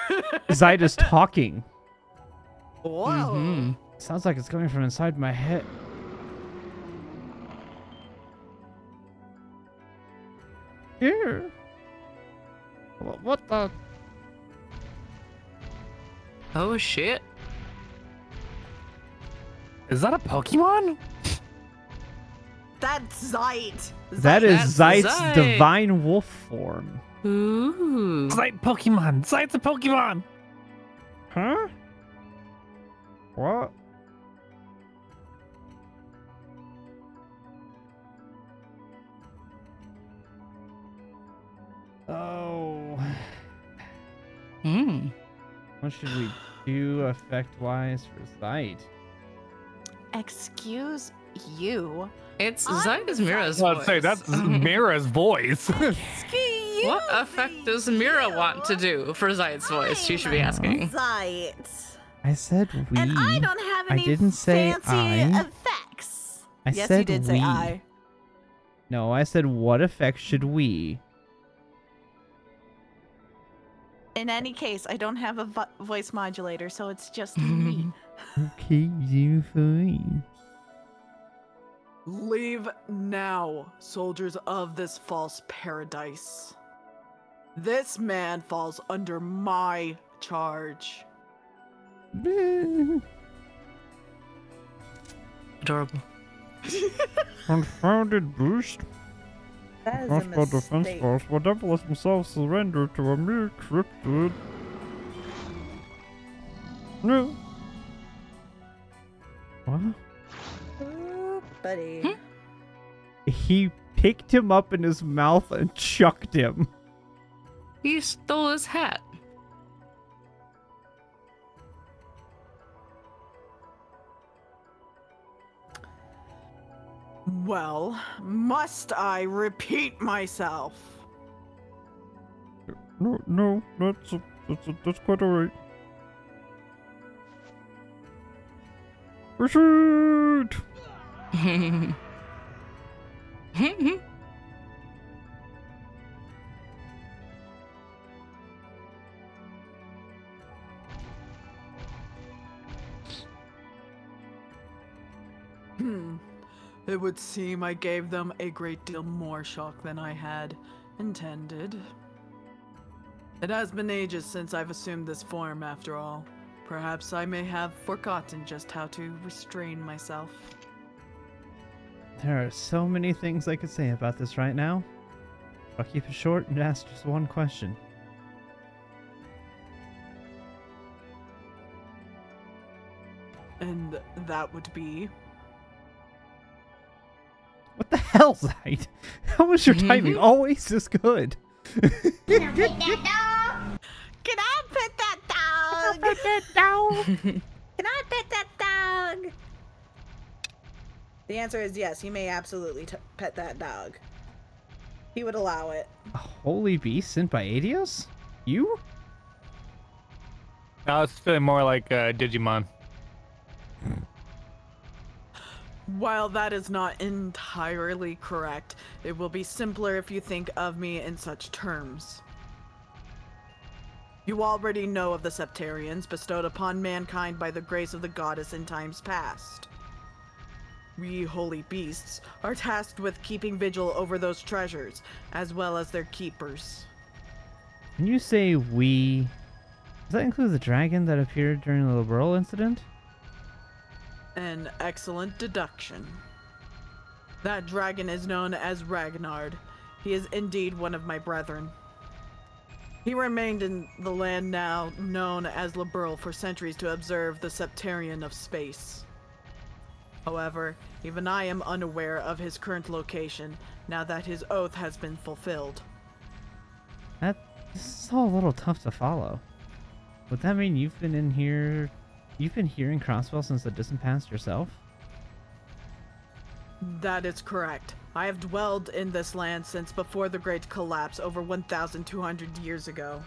Zite is talking. Whoa. Mhm. Sounds like it's coming from inside my head. Here. What the? Oh shit. Is that a Pokemon? That's Zite. That is That's Zite's Zite. divine wolf form. Ooh. Zite Pokemon! Zite's a Pokemon! Huh? What? Oh. Hmm. What should we do effect-wise for Zite? Excuse you. It's I'm Zite is Mira's Well, voice. I'd say that's Mira's voice. Excuse What effect does Mira want to do for Zite's voice? She should be I'm asking. Zite. I said we. And I don't have I any didn't say fancy I. effects. I Yes, said you did say we. I. No, I said what effect should we? In any case, I don't have a voice modulator, so it's just me. Okay, you fine. Leave now, soldiers of this false paradise. This man falls under my charge. Adorable. Confounded beast. That Crossbow defense force will never let themselves surrender to a mere cryptid. No. What? Ooh, buddy. He picked him up in his mouth and chucked him. He stole his hat. Well, must I repeat myself? No, that's quite alright. Retreat! It would seem I gave them a great deal more shock than I had intended. It has been ages since I've assumed this form, after all. Perhaps I may have forgotten just how to restrain myself. There are so many things I could say about this right now. I'll keep it short and ask just one question. And that would be... What the hell, Zite? How was your timing always this good? Can I pet that dog? Can I pet that dog? The answer is yes, you may absolutely pet that dog. He would allow it. A holy beast sent by Adios? You? No, it's feeling more like Digimon. While that is not entirely correct, it will be simpler if you think of me in such terms. You already know of the Septarians bestowed upon mankind by the grace of the goddess in times past. We holy beasts are tasked with keeping vigil over those treasures, as well as their keepers. When you say we, does that include the dragon that appeared during the Liberal incident? An excellent deduction. That dragon is known as Ragnard. He is indeed one of my brethren. He remained in the land now known as Liberal for centuries to observe the Septarian of space. However, even I am unaware of his current location now that his oath has been fulfilled. This is all a little tough to follow. Would that mean you've been in here? You've been here in Crossbell since the distant past yourself? That is correct. I have dwelled in this land since before the Great Collapse over 1,200 years ago.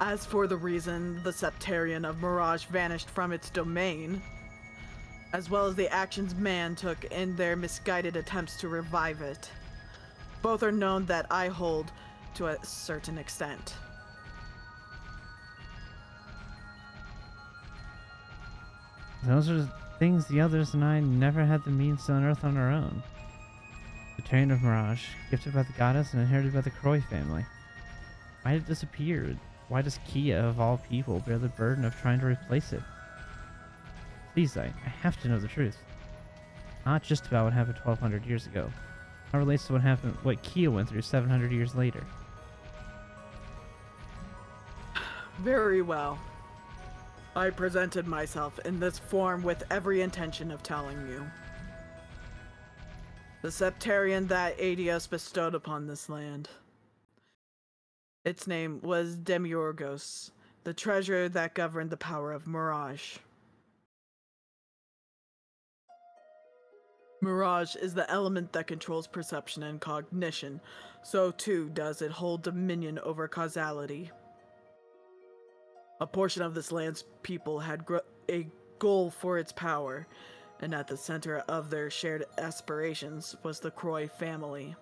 As for the reason the Septarian of Mirage vanished from its domain, as well as the actions man took in their misguided attempts to revive it, both are known that I hold to a certain extent. Those are things the others and I never had the means to unearth on our own. The Terran of Mirage, gifted by the goddess and inherited by the Croy family. Why did it disappear? Why does KeA, of all people, bear the burden of trying to replace it? Please, I have to know the truth. Not just about what happened 1,200 years ago. How it relates to what KeA went through 700 years later. Very well. I presented myself in this form with every intention of telling you. The Septarian that Adios bestowed upon this land. Its name was Demiurgos, the treasure that governed the power of Mirage. Mirage is the element that controls perception and cognition, so too does it hold dominion over causality. A portion of this land's people had a goal for its power, and at the center of their shared aspirations was the Croy family.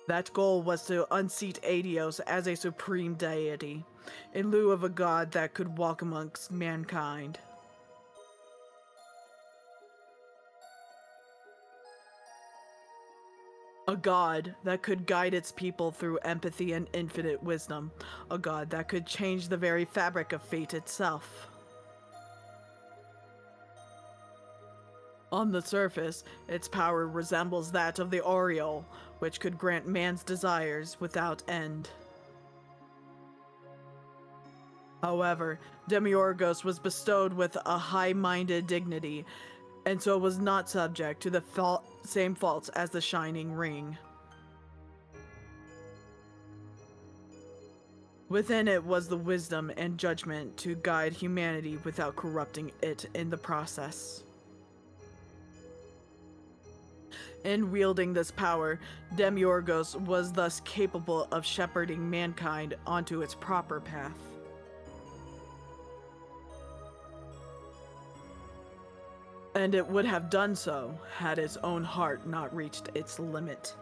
That goal was to unseat Adios as a supreme deity, in lieu of a god that could walk amongst mankind. A god that could guide its people through empathy and infinite wisdom. A god that could change the very fabric of fate itself. On the surface, its power resembles that of the Oriole, which could grant man's desires without end. However, Demiurgos was bestowed with a high-minded dignity, and so was not subject to the same faults as the Shining Ring. Within it was the wisdom and judgment to guide humanity without corrupting it in the process. In wielding this power, Demiurgos was thus capable of shepherding mankind onto its proper path. And it would have done so had its own heart not reached its limit.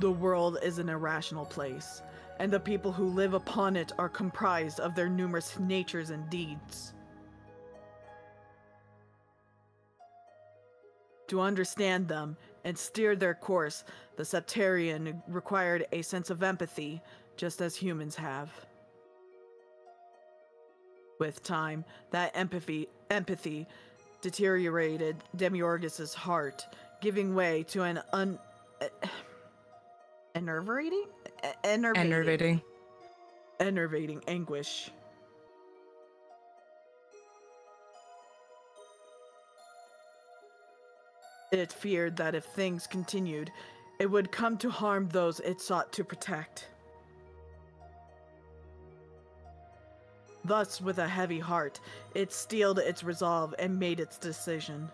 The world is an irrational place, and the people who live upon it are comprised of their numerous natures and deeds. To understand them and steer their course, the Septarian required a sense of empathy, just as humans have. With time, that empathy deteriorated Demiurgus's heart, giving way to an enervating anguish. It feared that if things continued, it would come to harm those it sought to protect. Thus, with a heavy heart, it steeled its resolve and made its decision.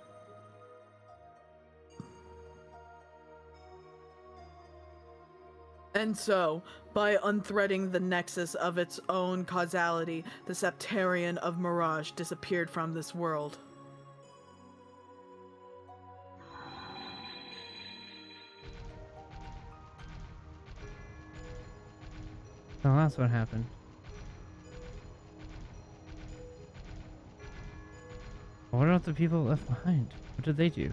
And so, by unthreading the nexus of its own causality, the Septarian of Mirage disappeared from this world. Well, that's what happened. What about the people left behind? What did they do?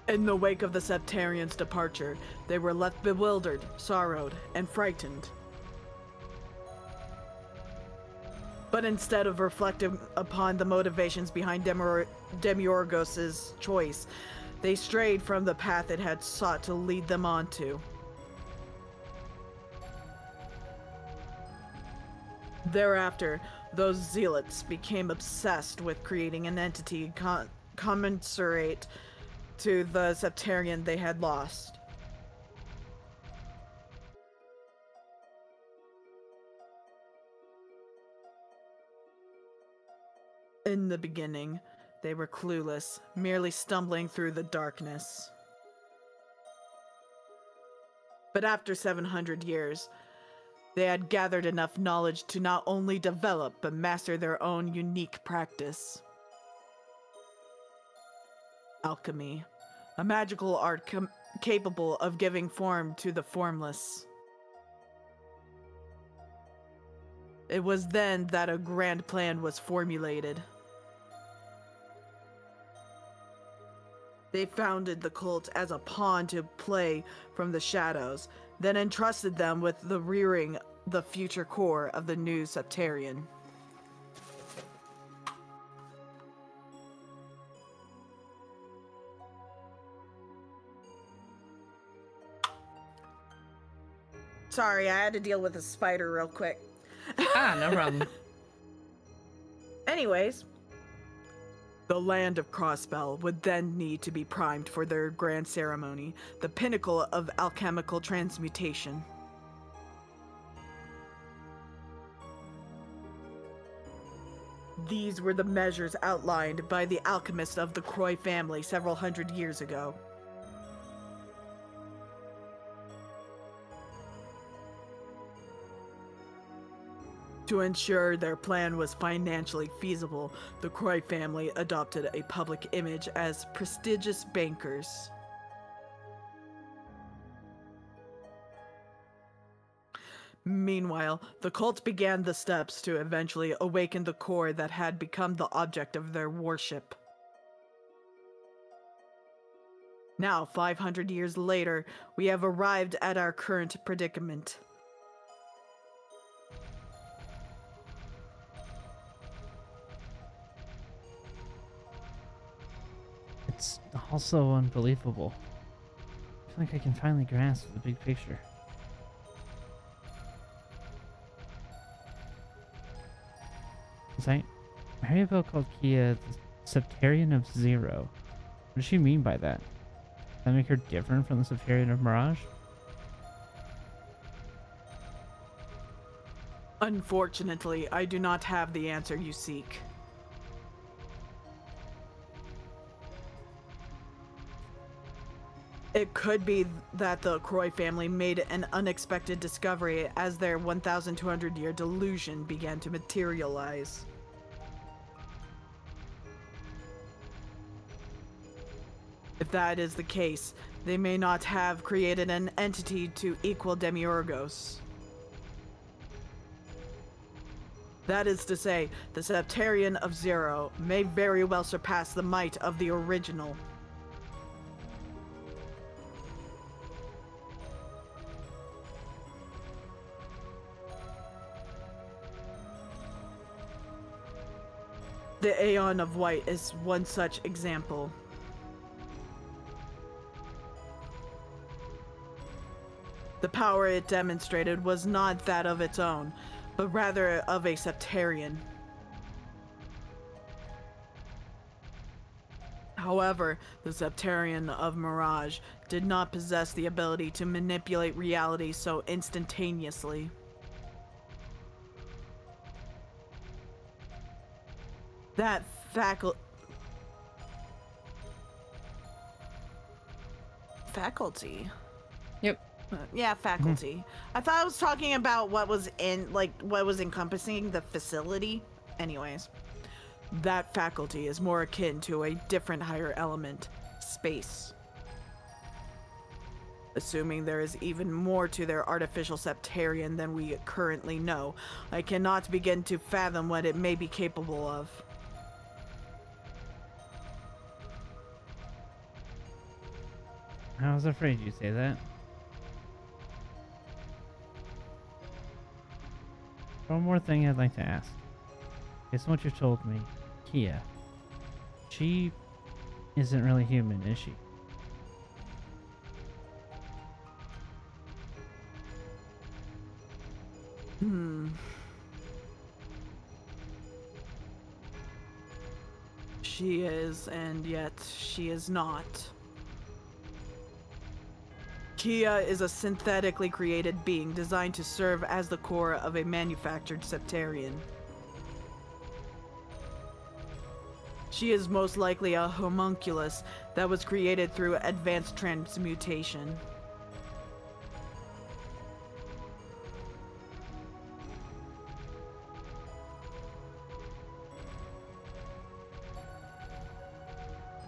In the wake of the Septarians' departure, they were left bewildered, sorrowed, and frightened. But instead of reflecting upon the motivations behind Demiurgos's choice, they strayed from the path it had sought to lead them onto. Thereafter, those zealots became obsessed with creating an entity commensurate to the Septarian they had lost. In the beginning, they were clueless, merely stumbling through the darkness. But after 700 years, they had gathered enough knowledge to not only develop but master their own unique practice. Alchemy, a magical art capable of giving form to the formless. It was then that a grand plan was formulated. They founded the cult as a pawn to play from the shadows, then entrusted them with the rearing the future core of the new Septarian. Sorry, I had to deal with a spider real quick. No problem. Anyways, The land of Crossbell would then need to be primed for their grand ceremony, the pinnacle of alchemical transmutation. These were the measures outlined by the alchemists of the Croy family several hundred years ago. To ensure their plan was financially feasible, the Croy family adopted a public image as prestigious bankers. Meanwhile, the cult began the steps to eventually awaken the core that had become the object of their worship. Now, 500 years later, we have arrived at our current predicament. It's also unbelievable. I feel like I can finally grasp the big picture. Maribel called KeA the Septarian of Zero. What does she mean by that? Does that make her different from the Septarian of Mirage? Unfortunately, I do not have the answer you seek. It could be that the Croy family made an unexpected discovery as their 1,200-year delusion began to materialize. If that is the case, they may not have created an entity to equal Demiurgos. That is to say, the Septarian of Zero may very well surpass the might of the original. The Aeon of White is one such example. The power it demonstrated was not that of its own, but rather of a Septarian. However, the Septarian of Mirage did not possess the ability to manipulate reality so instantaneously. That faculty. Yep. Yeah, faculty. I thought I was talking about what was in, like, what was encompassing the facility. Anyways, that faculty is more akin to a different higher element, space. Assuming there is even more to their artificial Septarian than we currently know, I cannot begin to fathom what it may be capable of. I was afraid you'd say that. One more thing I'd like to ask. Based on what you've told me, KeA, she isn't really human, is she? She is, and yet she is not. KeA is a synthetically created being designed to serve as the core of a manufactured Septarian. She is most likely a homunculus that was created through advanced transmutation.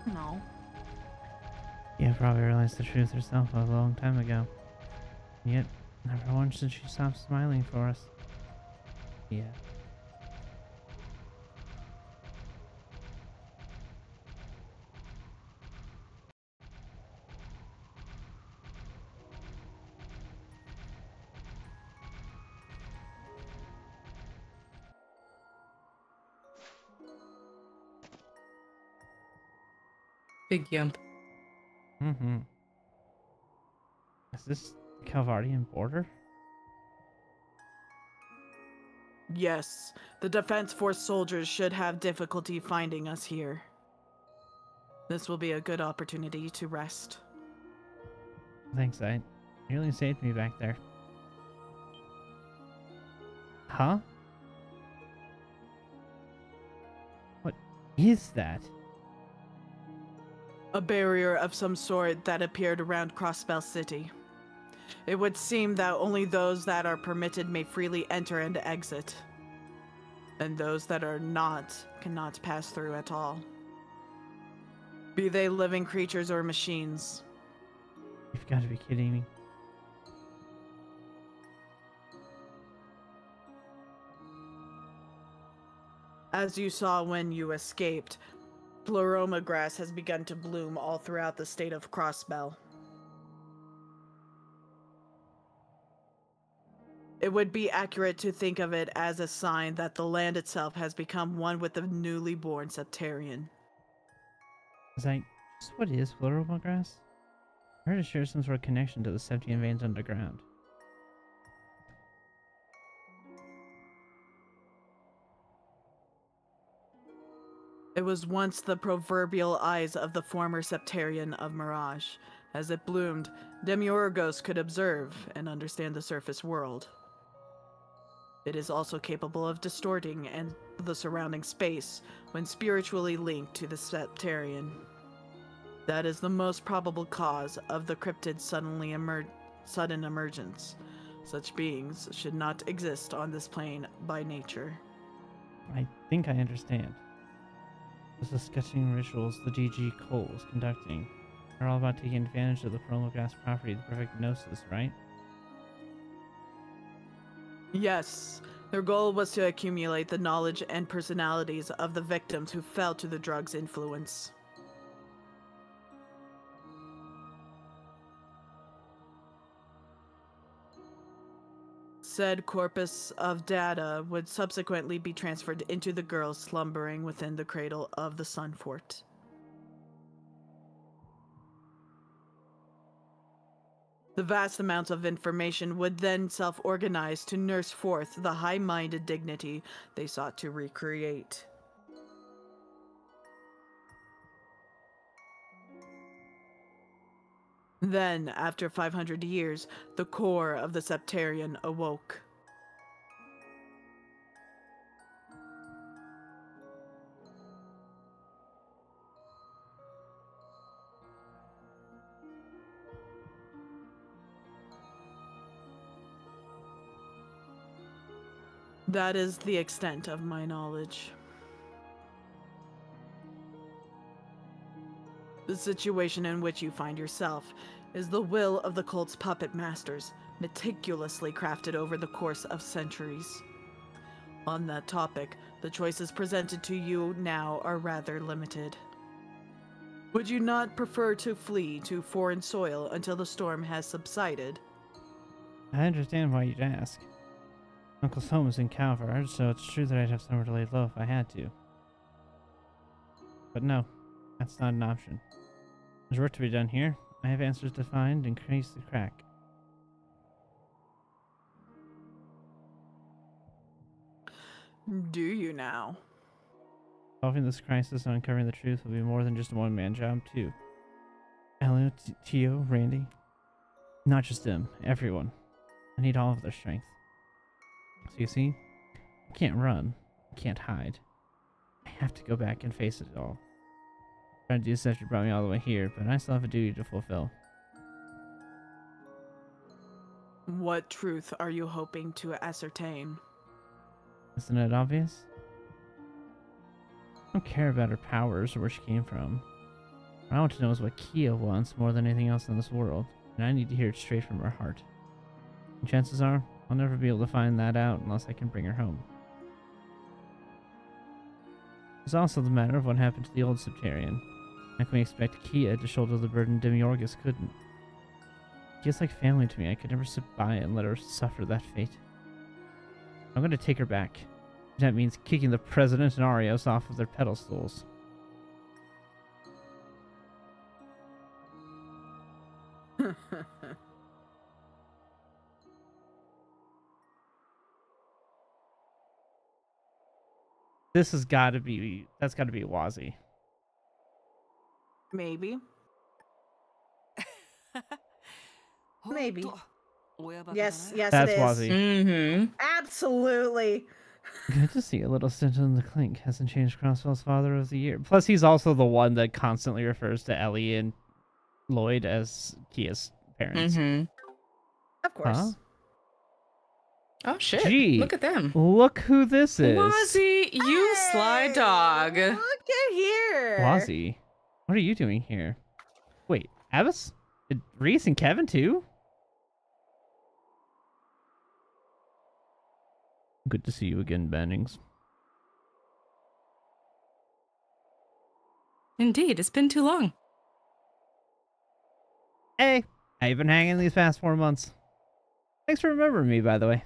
No. KeA probably realized the truth herself a long time ago. Yet, never once did she stop smiling for us. KeA. Big yump. Mm-hmm. Is this the Calvardian border? Yes, the Defense Force soldiers should have difficulty finding us here. This will be a good opportunity to rest. Thanks, I nearly saved me back there. Huh? What is that? A barrier of some sort that appeared around Crossbell City. It would seem that only those that are permitted may freely enter and exit, and those that are not cannot pass through at all. Be they living creatures or machines. You've got to be kidding me. As you saw when you escaped, Pleroma grass has begun to bloom all throughout the state of Crossbell. It would be accurate to think of it as a sign that the land itself has become one with the newly born Septarian. Is that just what is Pleroma grass? I heard it shares some sort of connection to the Septian veins underground. It was once the proverbial eyes of the former Septarian of Mirage. As it bloomed, Demiurgos could observe and understand the surface world. It is also capable of distorting and the surrounding space when spiritually linked to the Septarian. That is the most probable cause of the cryptid sudden emergence. Such beings should not exist on this plane by nature. I think I understand. Those disgusting rituals the DG Cole is conducting are all about taking advantage of the Pleroma grass property, the perfect gnosis, right? Yes, their goal was to accumulate the knowledge and personalities of the victims who fell to the drug's influence. Said corpus of data would subsequently be transferred into the girl slumbering within the cradle of the Sun Fort. The vast amounts of information would then self-organize to nurse forth the high-minded dignity they sought to recreate. Then, after 500 years, the core of the Septarian awoke. That is the extent of my knowledge. The situation in which you find yourself is the will of the cult's puppet masters, meticulously crafted over the course of centuries. On that topic, the choices presented to you now are rather limited. Would you not prefer to flee to foreign soil until the storm has subsided? I understand why you'd ask. Uncle's home is in Calvard, so it's true that I'd have somewhere to lay low if I had to. But no, that's not an option. There's work to be done here. I have answers to find and crease to crack. Do you now? Solving this crisis and uncovering the truth will be more than just a one-man job, too. Elio, Tio, Randy. Not just them, everyone. I need all of their strength. So you see, I can't run, I can't hide. I have to go back and face it all. Trying to do stuff brought me all the way here, but I still have a duty to fulfill. What truth are you hoping to ascertain? Isn't it obvious? I don't care about her powers or where she came from. What I want to know is what KeA wants more than anything else in this world, and I need to hear it straight from her heart. And chances are, I'll never be able to find that out unless I can bring her home. There's also the matter of what happened to the old Septarian. How can we expect KeA to shoulder the burden Demiurgus couldn't? KeA's like family to me. I could never sit by and let her suffer that fate. I'm going to take her back. That means kicking the President and Arios off of their pedestals. This has got to be, that's got to be Wazzy. Maybe. Maybe. Yes, That's it is. Wazzy. Mm-hmm. Absolutely. Good to see a little stint in the clink hasn't changed Crosswell's Father of the Year. Plus, he's also the one that constantly refers to Ellie and Lloyd as KeA's parents. Mm-hmm. Of course. Huh? Oh shit! Gee, Look at them. Look who this is. Wazzy, you sly Hey, dog. Look at here. Wazzy, what are you doing here? Wait, Abbas? Did Reese and Kevin too? Good to see you again, Bannings. Indeed, it's been too long. Hey, how you been hanging these past 4 months? Thanks for remembering me, by the way.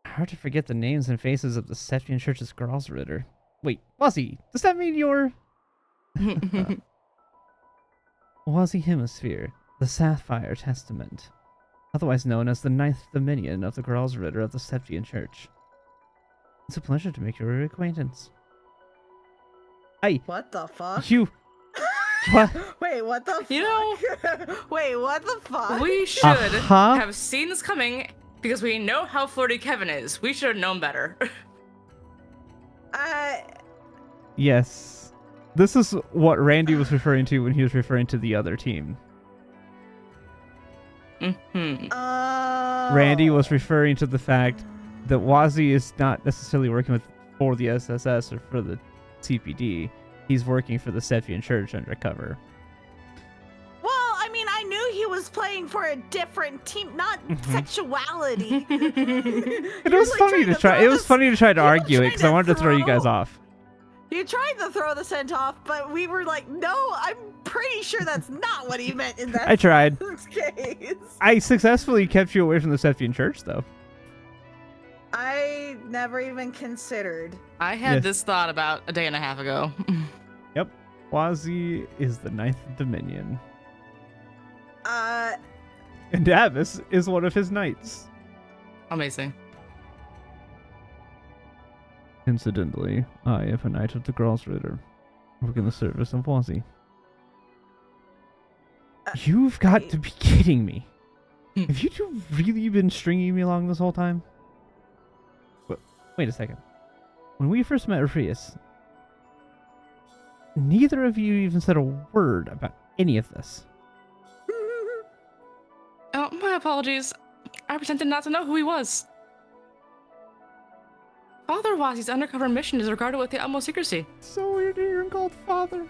Hard to forget the names and faces of the Septian Church's girls ritter. Wait, Wazzy, does that mean you're... Wazzy Hemisphere, the Sapphire Testament, otherwise known as the 9th Dominion of the girls ritter of the Septian Church. It's a pleasure to make your acquaintance. Hey, What the fuck? you... What? Wait, what the fuck? You know- Wait, what the fuck? We should Uh-huh. have seen this coming because we know how flirty Kevin is. We should have known better. Yes. This is what Randy was referring to when he was referring to the other team. Mm-hmm. Randy was referring to the fact that Wazzy is not necessarily working for the SSS or for the CPD. He's working for the Sephian Church undercover. Well, I mean, I knew he was playing for a different team, not Mhm. sexuality. It was funny to try. It was funny to try to argue it because I wanted to throw you guys off. He tried to throw the scent off, but we were like, no, I'm pretty sure that's not what he meant in that I tried. case. I successfully kept you away from the Sephian Church, though. I never even considered. I had Yes. this thought about a day and a half ago. Yep. Quasi is the ninth Dominion. And Avis is one of his knights. Amazing. Incidentally, I am a knight of the Gralsritter, work in the service of Wazi. You've got to be kidding me. Have you two really been stringing me along this whole time? Wait a second. When we first met Orpheus, neither of you even said a word about any of this. Oh, my apologies. I pretended not to know who he was. Father Wazi's undercover mission is regarded with the utmost secrecy. So weird to hear him called father.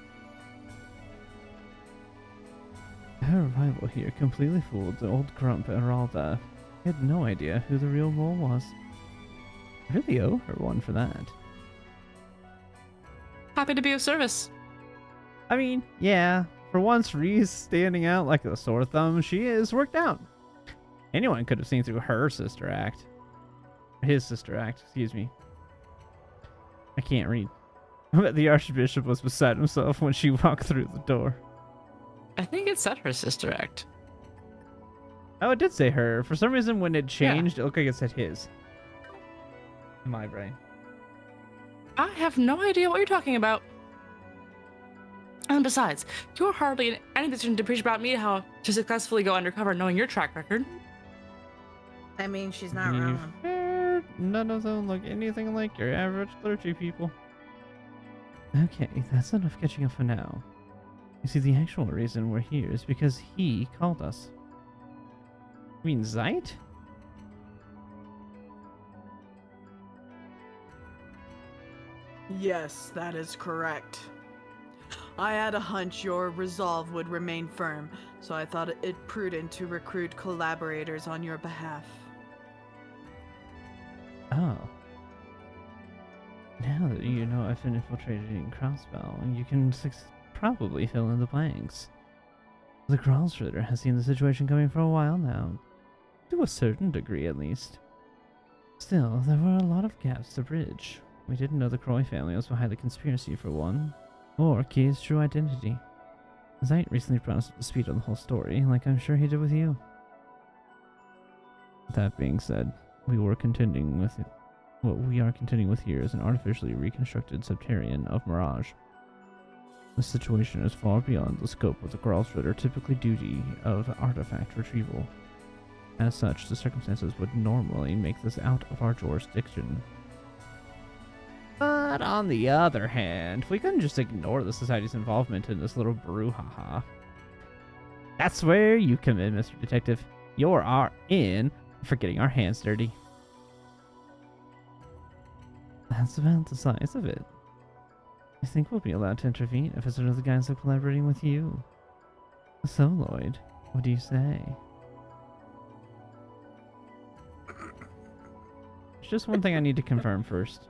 Her arrival here completely fooled the old grump Eralda. He had no idea who the real mole was. I really owe her one for that. Happy to be of service. I mean, yeah, for once Ree's standing out like a sore thumb, she is worked out. Anyone could have seen through her sister act. His sister act, excuse me. I can't read. I bet the Archbishop was beside himself when she walked through the door. I think it said her sister act. Oh, it did say her. For some reason, when it changed, it looked like it said his. In my brain. I have no idea what you're talking about. And besides, you're hardly in any position to preach about me how to successfully go undercover knowing your track record. I mean, she's not wrong. Fair. None of them look anything like your average clergy people. Okay, that's enough catching up for now. You see, the actual reason we're here is because he called us. You mean Zeit? Yes, that is correct. I had a hunch your resolve would remain firm, so I thought it prudent to recruit collaborators on your behalf. Oh. Now that you know I've been infiltrated in Crossbell, you can probably fill in the blanks. The Gralsritter has seen the situation coming for a while now. To a certain degree, at least. Still, there were a lot of gaps to bridge. We didn't know the Croy family was behind the conspiracy, for one, or KeA's true identity. Zeit recently brought us up to speed on the whole story, like I'm sure he did with you. That being said, we were contending with it. What we are contending with here is an artificially reconstructed Septarian of Mirage. The situation is far beyond the scope of the Gralsritter typically duty of artifact retrieval. As such, the circumstances would normally make this out of our jurisdiction. But on the other hand, we couldn't just ignore the Society's involvement in this little brouhaha. That's where you come in, Mr. Detective. You're our in for getting our hands dirty. That's about the size of it. I think we'll be allowed to intervene if it's under the guise of collaborating with you. So, Lloyd, what do you say? There's just one thing I need to confirm first.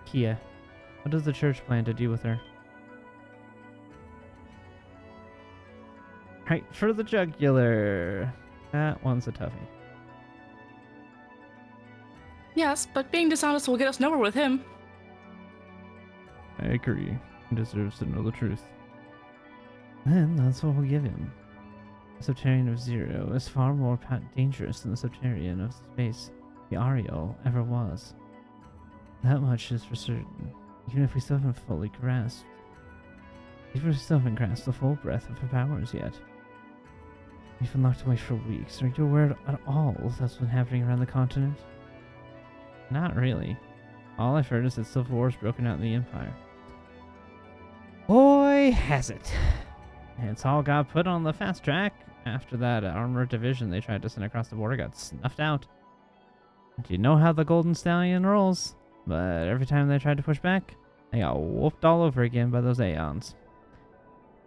KeA, what does the church plan to do with her? Right for the jugular. That one's a toughie. Yes, but being dishonest will get us nowhere with him. I agree. He deserves to know the truth. Then that's what we'll give him. The Septarian of Zero is far more dangerous than the Septarian of space the Ariel ever was. That much is for certain, even if we still haven't fully grasped. Even if we still haven't grasped the full breadth of her powers yet. We've been locked away for weeks. Are you aware at all of what's been happening around the continent? Not really. All I've heard is that civil war's broken out in the Empire. Boy, has it. It's all got put on the fast track after that armored division they tried to send across the border got snuffed out. Do you know how the Golden Stallion rolls? But every time they tried to push back, they got whooped all over again by those Aeons.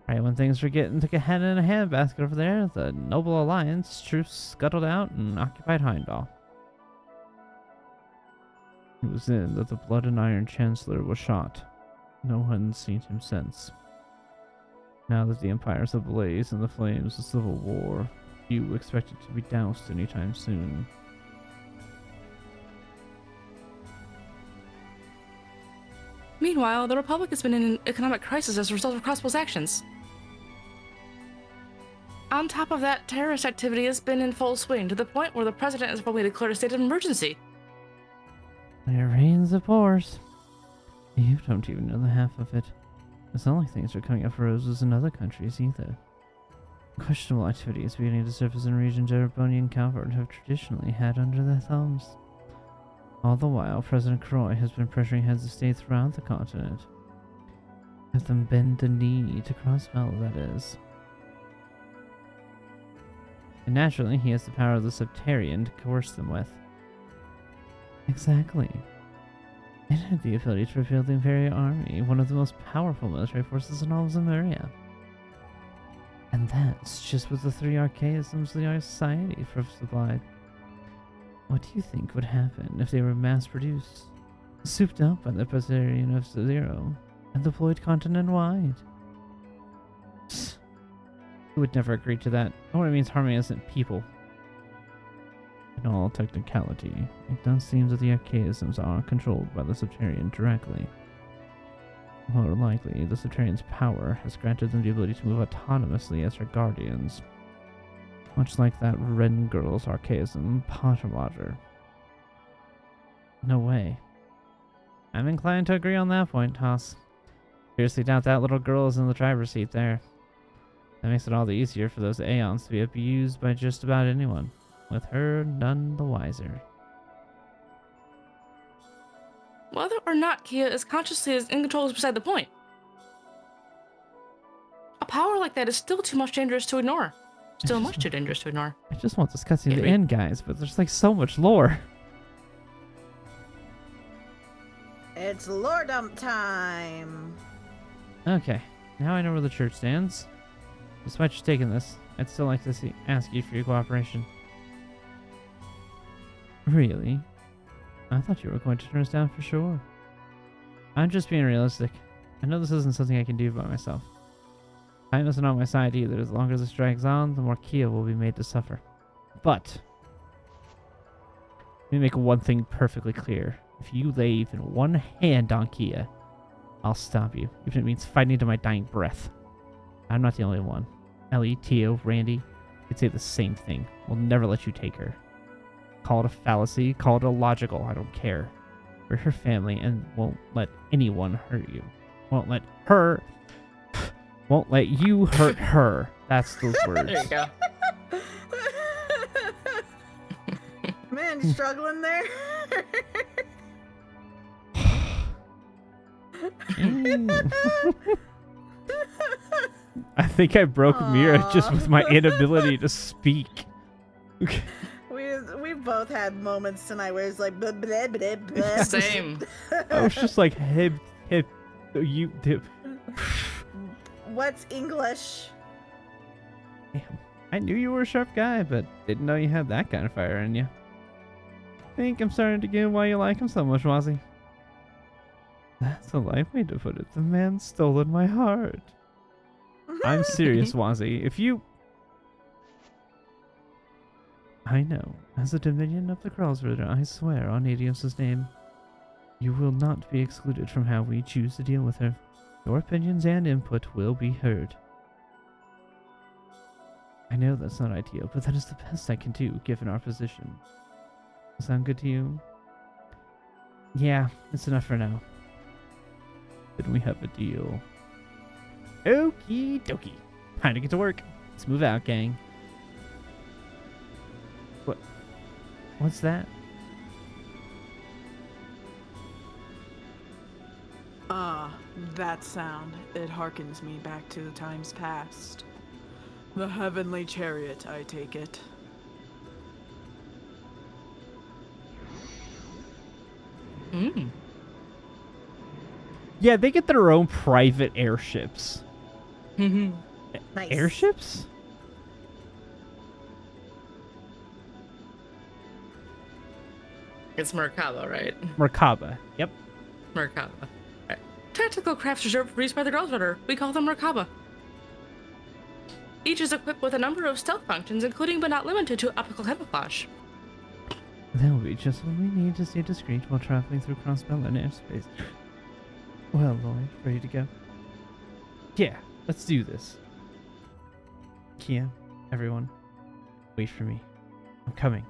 Right when things were getting to head in a handbasket over there, the Noble Alliance troops scuttled out and occupied Heimdall. It was then that the Blood and Iron Chancellor was shot. No one's seen him since. Now that the Empire's ablaze in the flames of civil war, few expect it to be doused anytime soon. Meanwhile, the Republic has been in an economic crisis as a result of Crossbow's actions. On top of that, terrorist activity has been in full swing, to the point where the President has probably declared a state of emergency. It rains, it pours. You don't even know the half of it. It's not like things are coming up for roses in other countries either. Questionable activity is beginning to surface in regions Ereboni and Calvert have traditionally had under their thumbs. All the while, President Croy has been pressuring heads of state throughout the continent. Have them bend the knee to Crossbell, that is. And naturally, he has the power of the Septarian to coerce them with. Exactly. It had the ability to reveal the Imperial Army, one of the most powerful military forces in all of Zemuria. And that's just with the 3 archaisms the society supplied. What do you think would happen if they were mass-produced, souped up by the Presbyterian of Zero, and deployed continent-wide? Who would never agree to that? Oh, it means harming innocent people. In all technicality, it does seem that the archaisms are controlled by the Septarian directly. More likely, the Septarian's power has granted them the ability to move autonomously as her guardians. Much like that Ren girl's archaism, Potter Roger. No way. I'm inclined to agree on that point, Haas. Seriously doubt that little girl is in the driver's seat there. That makes it all the easier for those Aeons to be abused by just about anyone, with her none the wiser. Whether or not KeA is consciously in control is beside the point. A power like that is still too much dangerous to ignore. Still much too dangerous to ignore. I just want this cutscene to end, guys, but there's like so much lore. It's lore dump time. Okay, now I know where the church stands. Despite you taking this, I'd still like to ask you for your cooperation. Really? I thought you were going to turn us down for sure. I'm just being realistic. I know this isn't something I can do by myself. Time isn't on my side either. As longer as this drags on, the more KeA will be made to suffer. But let me make one thing perfectly clear. If you lay even one hand on KeA, I'll stop you, even if it means fighting to my dying breath. I'm not the only one. Ellie, Tio, Randy, they'd say the same thing. We'll never let you take her. Call it a fallacy, call it illogical, I don't care. We're her family and won't let anyone hurt you. Won't let you hurt her. That's those words. There you go. Man, you struggling there? I think I broke Mira just with my inability to speak. We've both had moments tonight where it's like blah, blah, blah, blah. Same. I was just like, hip, you dip. What's English? Damn. I knew you were a sharp guy, but didn't know you had that kind of fire in you. I think I'm starting to get why you like him so much, Wazzy. That's a light way to put it. The man's stolen my heart. I'm serious, Wazzy. If you... I know. As a Dominion of the Crossroader, I swear on Adios' name, you will not be excluded from how we choose to deal with her. Your opinions and input will be heard. I know that's not ideal, but that is the best I can do, given our position. Sound good to you? Yeah, it's enough for now. Then we have a deal. Okie dokie. Time to get to work. Let's move out, gang. What's that? That sound. It harkens me back to the times past. The heavenly chariot, I take it. Yeah, they get their own private airships. Nice. Airships? It's Merkaba, right? Merkaba. Yep. Merkaba. Right. mystical crafts reserved for use by the Girls Order. We call them Merkaba. Each is equipped with a number of stealth functions, including but not limited to optical camouflage. That will be just what we need to stay discreet while traveling through Crossbell and airspace. Well, Lloyd, ready to go? Yeah, let's do this. KeA, everyone, wait for me. I'm coming.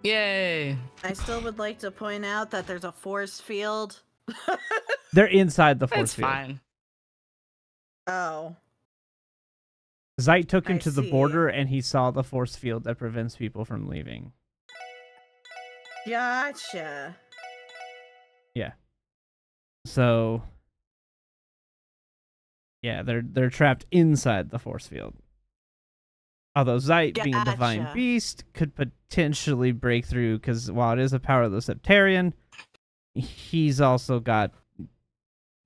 Yay! I still would like to point out that there's a force field. They're inside the force It's field. fine. Oh. Zeit took him I to the see. border and he saw the force field that prevents people from leaving. Gotcha. Yeah. So yeah, they're trapped inside the force field. Although Zeit, being a divine Gotcha. beast, could potentially break through, because while it is a powerless Septarian, he's also got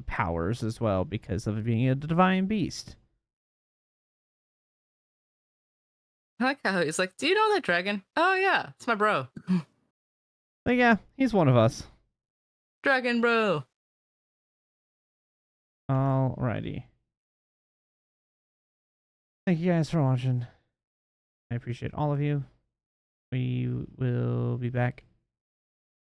powers as well because of being a divine beast. I like how he's like, do you know that dragon? Oh yeah, it's my bro. But yeah, he's one of us. Dragon bro. Alrighty. Thank you guys for watching. I appreciate all of you. We will be back